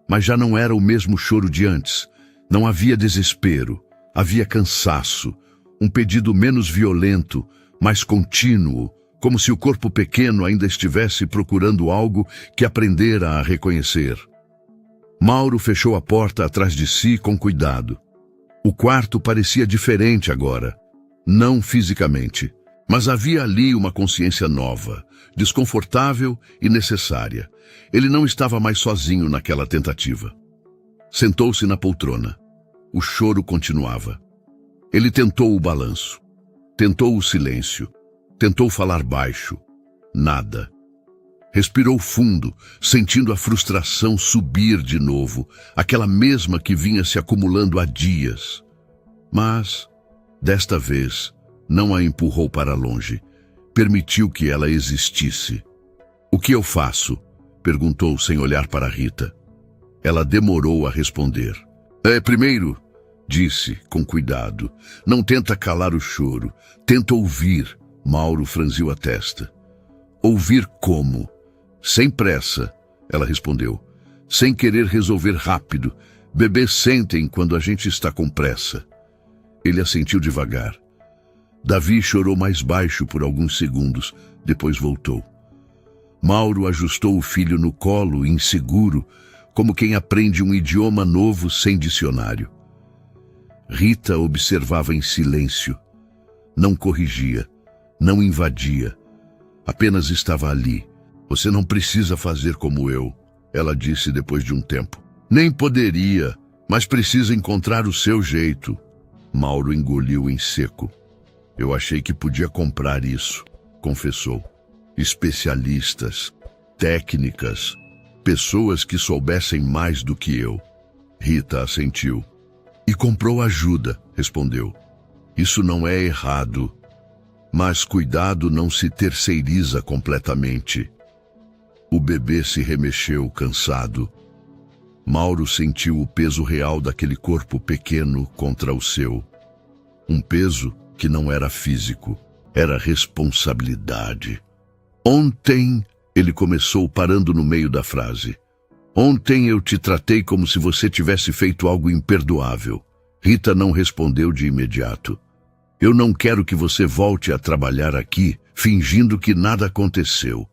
mas já não era o mesmo choro de antes. Não havia desespero, havia cansaço, um pedido menos violento, mais contínuo, como se o corpo pequeno ainda estivesse procurando algo que aprendera a reconhecer. Mauro fechou a porta atrás de si com cuidado. O quarto parecia diferente agora, não fisicamente, mas havia ali uma consciência nova, desconfortável e necessária. Ele não estava mais sozinho naquela tentativa. Sentou-se na poltrona. O choro continuava. Ele tentou o balanço. Tentou o silêncio. Tentou falar baixo. Nada. Respirou fundo, sentindo a frustração subir de novo, aquela mesma que vinha se acumulando há dias. Mas, desta vez, não a empurrou para longe. Permitiu que ela existisse. O que eu faço? Perguntou sem olhar para Rita. Ela demorou a responder. Primeiro, disse com cuidado, não tenta calar o choro, tenta ouvir. Mauro franziu a testa. Ouvir como? Sem pressa, ela respondeu. Sem querer resolver rápido. Bebês sentem quando a gente está com pressa. Ele assentiu devagar. Davi chorou mais baixo por alguns segundos, depois voltou. Mauro ajustou o filho no colo, inseguro, como quem aprende um idioma novo sem dicionário. Rita observava em silêncio. Não corrigia, não invadia. Apenas estava ali. Você não precisa fazer como eu, ela disse depois de um tempo. Nem poderia, mas precisa encontrar o seu jeito. Mauro engoliu em seco. Eu achei que podia comprar isso, confessou. Especialistas, técnicas, pessoas que soubessem mais do que eu. Rita assentiu. E comprou ajuda, respondeu. Isso não é errado, mas cuidado não se terceiriza completamente. O bebê se remexeu, cansado. Mauro sentiu o peso real daquele corpo pequeno contra o seu. Um peso que não era físico, era responsabilidade. Ontem, ele começou parando no meio da frase. Ontem eu te tratei como se você tivesse feito algo imperdoável. Rita não respondeu de imediato. Eu não quero que você volte a trabalhar aqui, fingindo que nada aconteceu.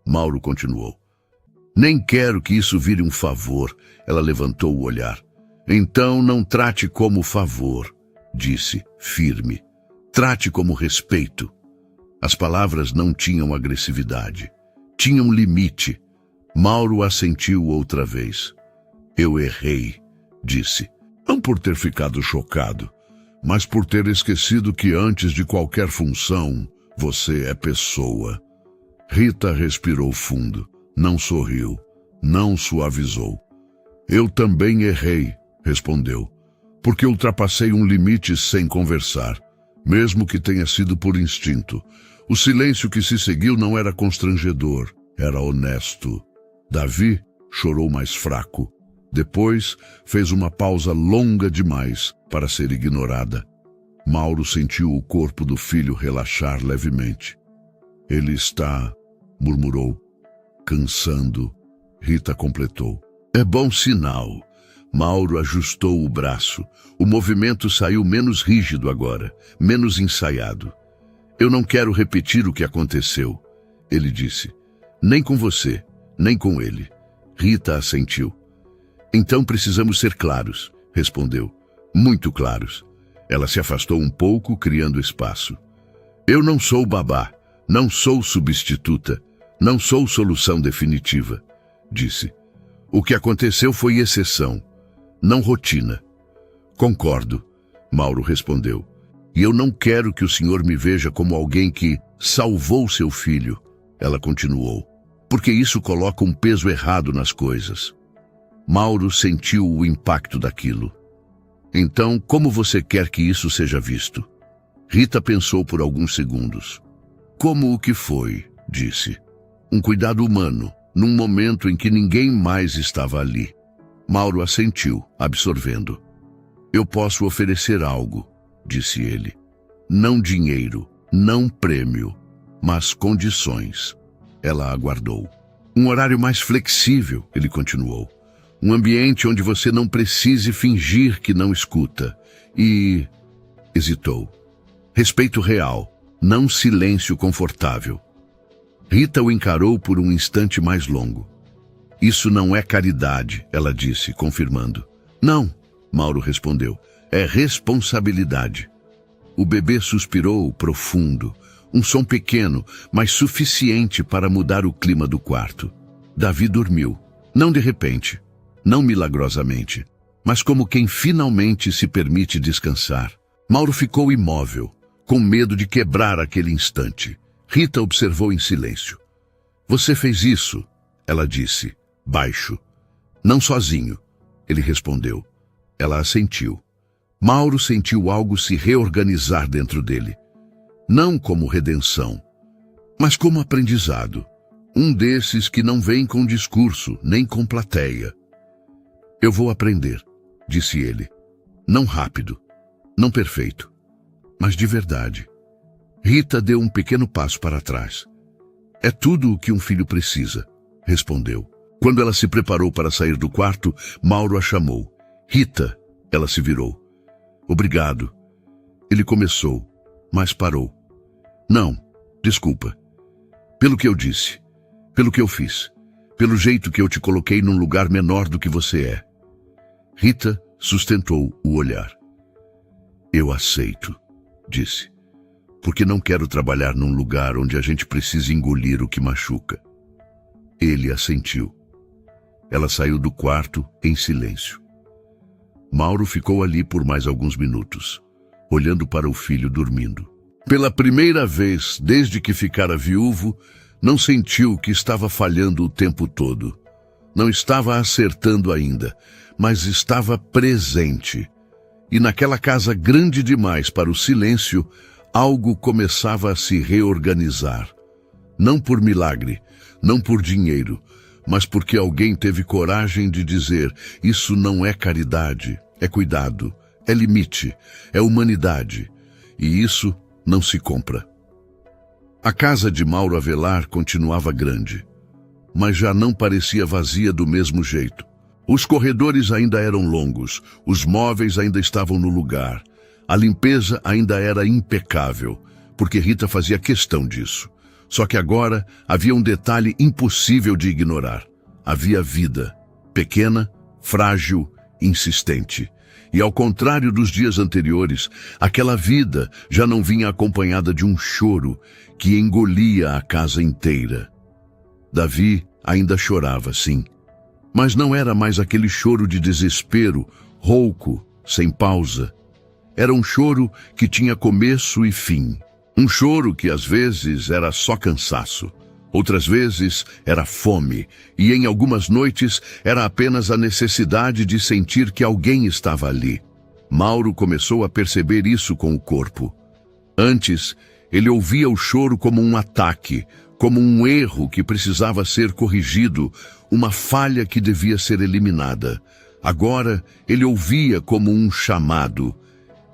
Mauro continuou. Nem quero que isso vire um favor. Ela levantou o olhar. Então não trate como favor, disse, firme. Trate como respeito. As palavras não tinham agressividade. Tinham limite. Mauro assentiu outra vez. Eu errei, disse. Não por ter ficado chocado, mas por ter esquecido que antes de qualquer função, você é pessoa. Rita respirou fundo, não sorriu, não suavizou. Eu também errei, respondeu, porque ultrapassei um limite sem conversar, mesmo que tenha sido por instinto. O silêncio que se seguiu não era constrangedor, era honesto. Davi chorou mais fraco. Depois fez uma pausa longa demais para ser ignorada. Mauro sentiu o corpo do filho relaxar levemente. Ele está, murmurou, cansando. Rita completou. É bom sinal. Mauro ajustou o braço. O movimento saiu menos rígido agora, menos ensaiado. Eu não quero repetir o que aconteceu, ele disse. Nem com você, nem com ele. Rita assentiu. Então precisamos ser claros, respondeu. Muito claros. Ela se afastou um pouco, criando espaço. Eu não sou babá, não sou substituta, não sou solução definitiva, disse. O que aconteceu foi exceção, não rotina. Concordo, Mauro respondeu. E eu não quero que o senhor me veja como alguém que salvou seu filho, ela continuou, porque isso coloca um peso errado nas coisas. Mauro sentiu o impacto daquilo. Então, como você quer que isso seja visto? Rita pensou por alguns segundos. Como o que foi, disse. Um cuidado humano, num momento em que ninguém mais estava ali. Mauro assentiu, absorvendo. Eu posso oferecer algo, disse ele. Não dinheiro, não prêmio, mas condições. Ela aguardou. Um horário mais flexível, ele continuou. Um ambiente onde você não precise fingir que não escuta. E... hesitou. Respeito real, não silêncio confortável. Rita o encarou por um instante mais longo. Isso não é caridade, ela disse, confirmando. Não, Mauro respondeu. É responsabilidade. O bebê suspirou profundo. Um som pequeno, mas suficiente para mudar o clima do quarto. Davi dormiu. Não de repente. Não milagrosamente, mas como quem finalmente se permite descansar. Mauro ficou imóvel, com medo de quebrar aquele instante. Rita observou em silêncio. Você fez isso, ela disse, baixo. Não sozinho, ele respondeu. Ela assentiu. Mauro sentiu algo se reorganizar dentro dele. Não como redenção, mas como aprendizado. Um desses que não vem com discurso, nem com plateia. Eu vou aprender, disse ele. Não rápido, não perfeito, mas de verdade. Rita deu um pequeno passo para trás. É tudo o que um filho precisa, respondeu. Quando ela se preparou para sair do quarto, Mauro a chamou. Rita, ela se virou. Obrigado. Ele começou, mas parou. Não, desculpa. Pelo que eu disse, pelo que eu fiz, pelo jeito que eu te coloquei num lugar menor do que você é. Rita sustentou o olhar. Eu aceito, disse, porque não quero trabalhar num lugar onde a gente precisa engolir o que machuca. Ele assentiu. Ela saiu do quarto em silêncio. Mauro ficou ali por mais alguns minutos, olhando para o filho dormindo. Pela primeira vez desde que ficara viúvo, não sentiu que estava falhando o tempo todo. Não estava acertando ainda, mas estava presente. E naquela casa grande demais para o silêncio, algo começava a se reorganizar. Não por milagre, não por dinheiro, mas porque alguém teve coragem de dizer: isso não é caridade, é cuidado, é limite, é humanidade. E isso não se compra. A casa de Mauro Avelar continuava grande, mas já não parecia vazia do mesmo jeito. Os corredores ainda eram longos, os móveis ainda estavam no lugar, a limpeza ainda era impecável, porque Rita fazia questão disso. Só que agora havia um detalhe impossível de ignorar. Havia vida, pequena, frágil, insistente. E ao contrário dos dias anteriores, aquela vida já não vinha acompanhada de um choro que engolia a casa inteira. Davi ainda chorava, sim, mas não era mais aquele choro de desespero, rouco, sem pausa. Era um choro que tinha começo e fim. Um choro que às vezes era só cansaço, outras vezes era fome, e em algumas noites era apenas a necessidade de sentir que alguém estava ali. Mauro começou a perceber isso com o corpo. Antes, ele ouvia o choro como um ataque, como um erro que precisava ser corrigido, uma falha que devia ser eliminada. Agora, ele ouvia como um chamado,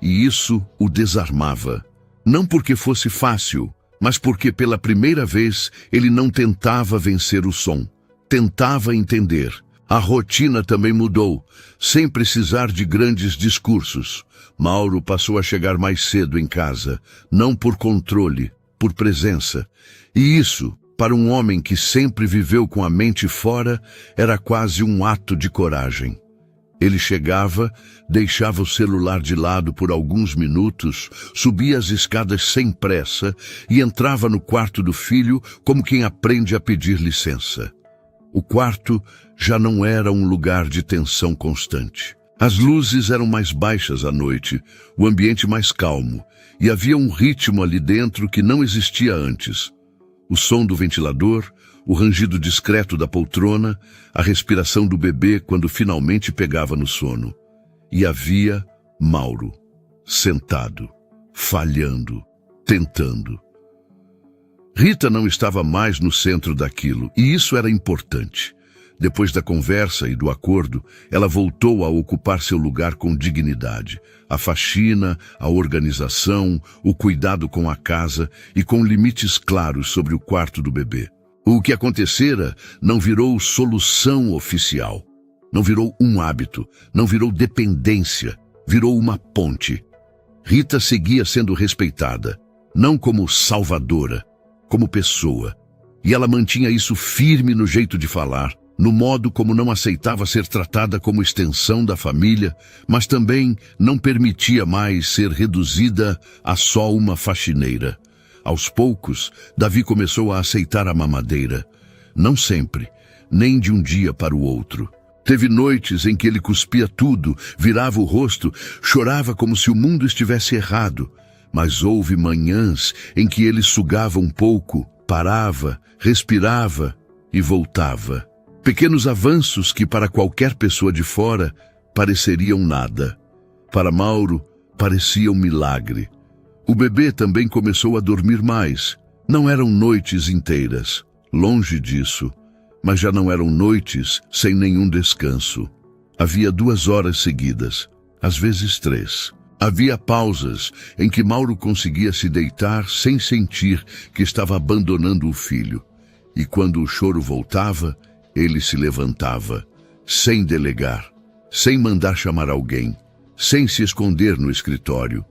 e isso o desarmava. Não porque fosse fácil, mas porque pela primeira vez ele não tentava vencer o som, tentava entender. A rotina também mudou, sem precisar de grandes discursos. Mauro passou a chegar mais cedo em casa, não por controle, por presença. E isso, para um homem que sempre viveu com a mente fora, era quase um ato de coragem. Ele chegava, deixava o celular de lado por alguns minutos, subia as escadas sem pressa e entrava no quarto do filho como quem aprende a pedir licença. O quarto já não era um lugar de tensão constante. As luzes eram mais baixas à noite, o ambiente mais calmo, e havia um ritmo ali dentro que não existia antes. O som do ventilador, o rangido discreto da poltrona, a respiração do bebê quando finalmente pegava no sono. E havia Mauro, sentado, falhando, tentando. Rita não estava mais no centro daquilo, e isso era importante. Depois da conversa e do acordo, ela voltou a ocupar seu lugar com dignidade. A faxina, a organização, o cuidado com a casa e com limites claros sobre o quarto do bebê. O que acontecera não virou solução oficial. Não virou um hábito, não virou dependência, virou uma ponte. Rita seguia sendo respeitada, não como salvadora, como pessoa. E ela mantinha isso firme no jeito de falar, no modo como não aceitava ser tratada como extensão da família, mas também não permitia mais ser reduzida a só uma faxineira. Aos poucos, Davi começou a aceitar a mamadeira. Não sempre, nem de um dia para o outro. Teve noites em que ele cuspia tudo, virava o rosto, chorava como se o mundo estivesse errado. Mas houve manhãs em que ele sugava um pouco, parava, respirava e voltava. Pequenos avanços que para qualquer pessoa de fora pareceriam nada. Para Mauro, parecia um milagre. O bebê também começou a dormir mais. Não eram noites inteiras, longe disso, mas já não eram noites sem nenhum descanso. Havia 2 horas seguidas, às vezes 3. Havia pausas em que Mauro conseguia se deitar sem sentir que estava abandonando o filho. E quando o choro voltava, ele se levantava, sem delegar, sem mandar chamar alguém, sem se esconder no escritório.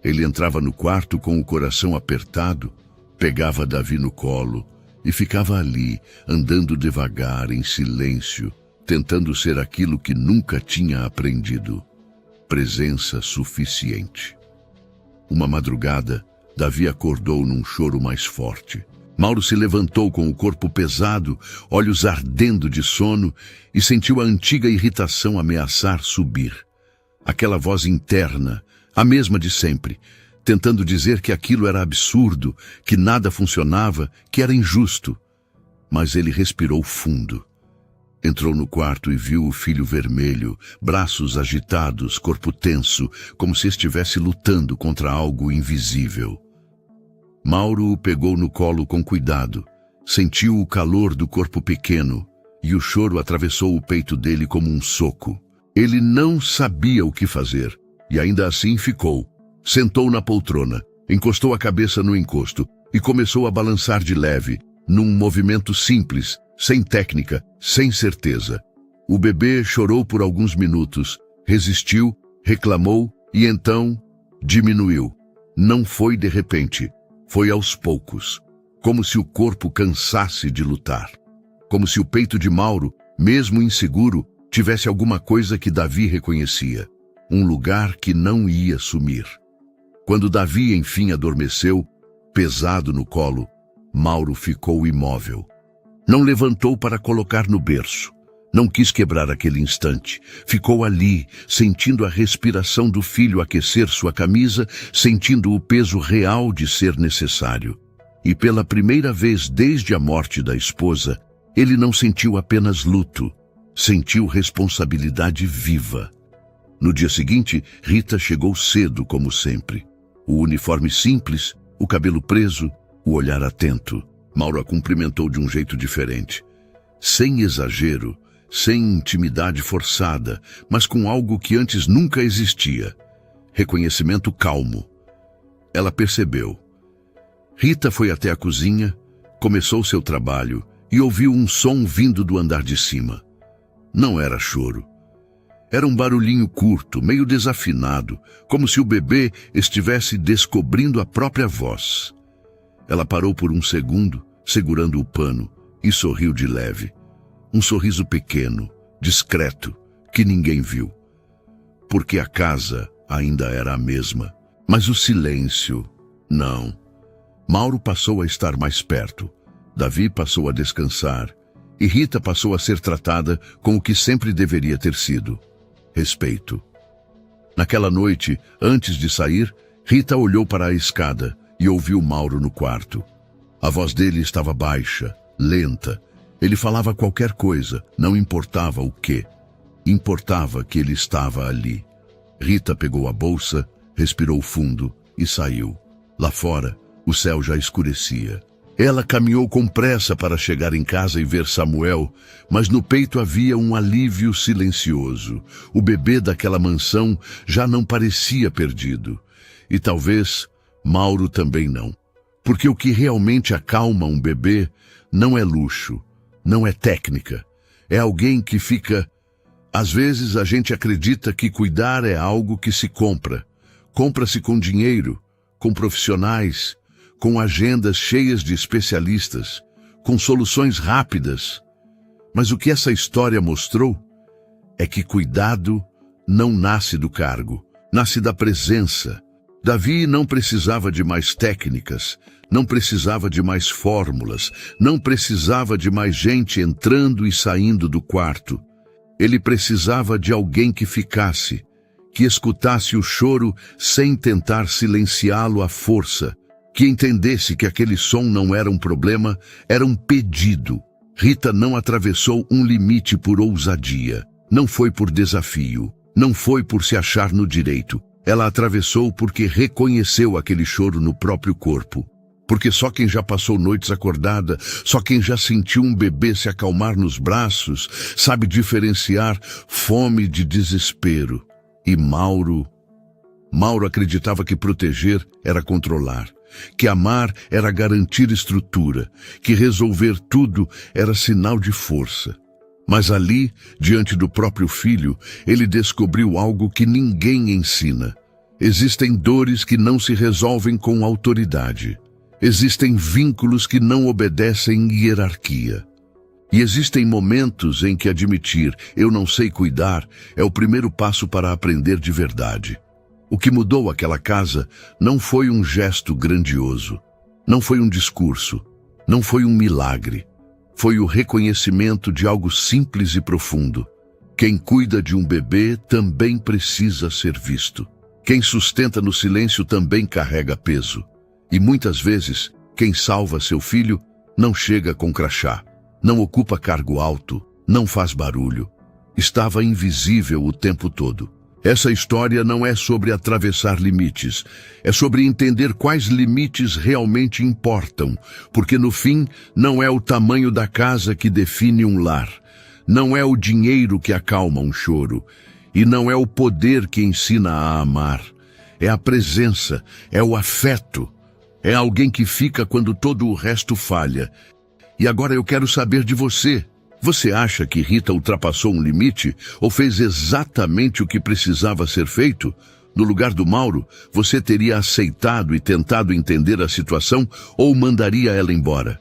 Ele entrava no quarto com o coração apertado, pegava Davi no colo e ficava ali, andando devagar, em silêncio, tentando ser aquilo que nunca tinha aprendido. Presença suficiente. Uma madrugada, Davi acordou num choro mais forte. Mauro se levantou com o corpo pesado, olhos ardendo de sono, e sentiu a antiga irritação ameaçar subir. Aquela voz interna, a mesma de sempre, tentando dizer que aquilo era absurdo, que nada funcionava, que era injusto. Mas ele respirou fundo. Entrou no quarto e viu o filho vermelho, braços agitados, corpo tenso, como se estivesse lutando contra algo invisível. Mauro o pegou no colo com cuidado, sentiu o calor do corpo pequeno, e o choro atravessou o peito dele como um soco. Ele não sabia o que fazer, e ainda assim ficou. Sentou na poltrona, encostou a cabeça no encosto e começou a balançar de leve, num movimento simples, sem técnica, sem certeza. O bebê chorou por alguns minutos, resistiu, reclamou e então diminuiu. Não foi de repente, foi aos poucos, como se o corpo cansasse de lutar. Como se o peito de Mauro, mesmo inseguro, tivesse alguma coisa que Davi reconhecia, um lugar que não ia sumir. Quando Davi enfim adormeceu, pesado no colo, Mauro ficou imóvel. Não levantou para colocar no berço. Não quis quebrar aquele instante. Ficou ali, sentindo a respiração do filho aquecer sua camisa, sentindo o peso real de ser necessário. E pela primeira vez desde a morte da esposa, ele não sentiu apenas luto, sentiu responsabilidade viva. No dia seguinte, Rita chegou cedo, como sempre. O uniforme simples, o cabelo preso, o olhar atento. Mauro a cumprimentou de um jeito diferente. Sem exagero, sem intimidade forçada, mas com algo que antes nunca existia. Reconhecimento calmo. Ela percebeu. Rita foi até a cozinha, começou seu trabalho e ouviu um som vindo do andar de cima. Não era choro. Era um barulhinho curto, meio desafinado, como se o bebê estivesse descobrindo a própria voz. Ela parou por um segundo, segurando o pano, e sorriu de leve. Um sorriso pequeno, discreto, que ninguém viu. Porque a casa ainda era a mesma. Mas o silêncio, não. Mauro passou a estar mais perto. Davi passou a descansar. E Rita passou a ser tratada com o que sempre deveria ter sido: respeito. Naquela noite, antes de sair, Rita olhou para a escada e ouviu Mauro no quarto. A voz dele estava baixa, lenta. Ele falava qualquer coisa, não importava o quê. Importava que ele estava ali. Rita pegou a bolsa, respirou fundo e saiu. Lá fora, o céu já escurecia. Ela caminhou com pressa para chegar em casa e ver Samuel, mas no peito havia um alívio silencioso. O bebê daquela mansão já não parecia perdido. E talvez Mauro também não. Porque o que realmente acalma um bebê não é luxo, não é técnica. É alguém que fica... Às vezes a gente acredita que cuidar é algo que se compra. Compra-se com dinheiro, com profissionais, com agendas cheias de especialistas, com soluções rápidas. Mas o que essa história mostrou é que cuidado não nasce do cargo, nasce da presença. Davi não precisava de mais técnicas, não precisava de mais fórmulas, não precisava de mais gente entrando e saindo do quarto. Ele precisava de alguém que ficasse, que escutasse o choro sem tentar silenciá-lo à força, que entendesse que aquele som não era um problema, era um pedido. Rita não atravessou um limite por ousadia, não foi por desafio, não foi por se achar no direito. Ela atravessou porque reconheceu aquele choro no próprio corpo. Porque só quem já passou noites acordada, só quem já sentiu um bebê se acalmar nos braços, sabe diferenciar fome de desespero. E Mauro acreditava que proteger era controlar, que amar era garantir estrutura, que resolver tudo era sinal de força. Mas ali, diante do próprio filho, ele descobriu algo que ninguém ensina. Existem dores que não se resolvem com autoridade. Existem vínculos que não obedecem hierarquia. E existem momentos em que admitir "eu não sei cuidar" é o primeiro passo para aprender de verdade. O que mudou aquela casa não foi um gesto grandioso, não foi um discurso, não foi um milagre. Foi o reconhecimento de algo simples e profundo. Quem cuida de um bebê também precisa ser visto. Quem sustenta no silêncio também carrega peso. E muitas vezes, quem salva seu filho não chega com crachá, não ocupa cargo alto, não faz barulho. Estava invisível o tempo todo. Essa história não é sobre atravessar limites, é sobre entender quais limites realmente importam, porque no fim não é o tamanho da casa que define um lar, não é o dinheiro que acalma um choro, e não é o poder que ensina a amar. É a presença, é o afeto, é alguém que fica quando todo o resto falha. E agora eu quero saber de você. Você acha que Rita ultrapassou um limite ou fez exatamente o que precisava ser feito? No lugar do Mauro, você teria aceitado e tentado entender a situação ou mandaria ela embora?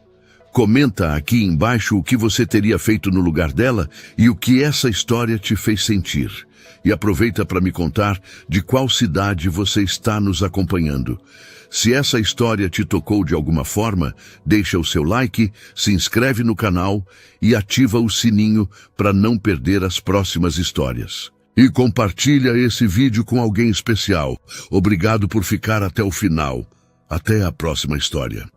Comenta aqui embaixo o que você teria feito no lugar dela e o que essa história te fez sentir. E aproveita para me contar de qual cidade você está nos acompanhando. Se essa história te tocou de alguma forma, deixa o seu like, se inscreve no canal e ativa o sininho para não perder as próximas histórias. E compartilha esse vídeo com alguém especial. Obrigado por ficar até o final. Até a próxima história.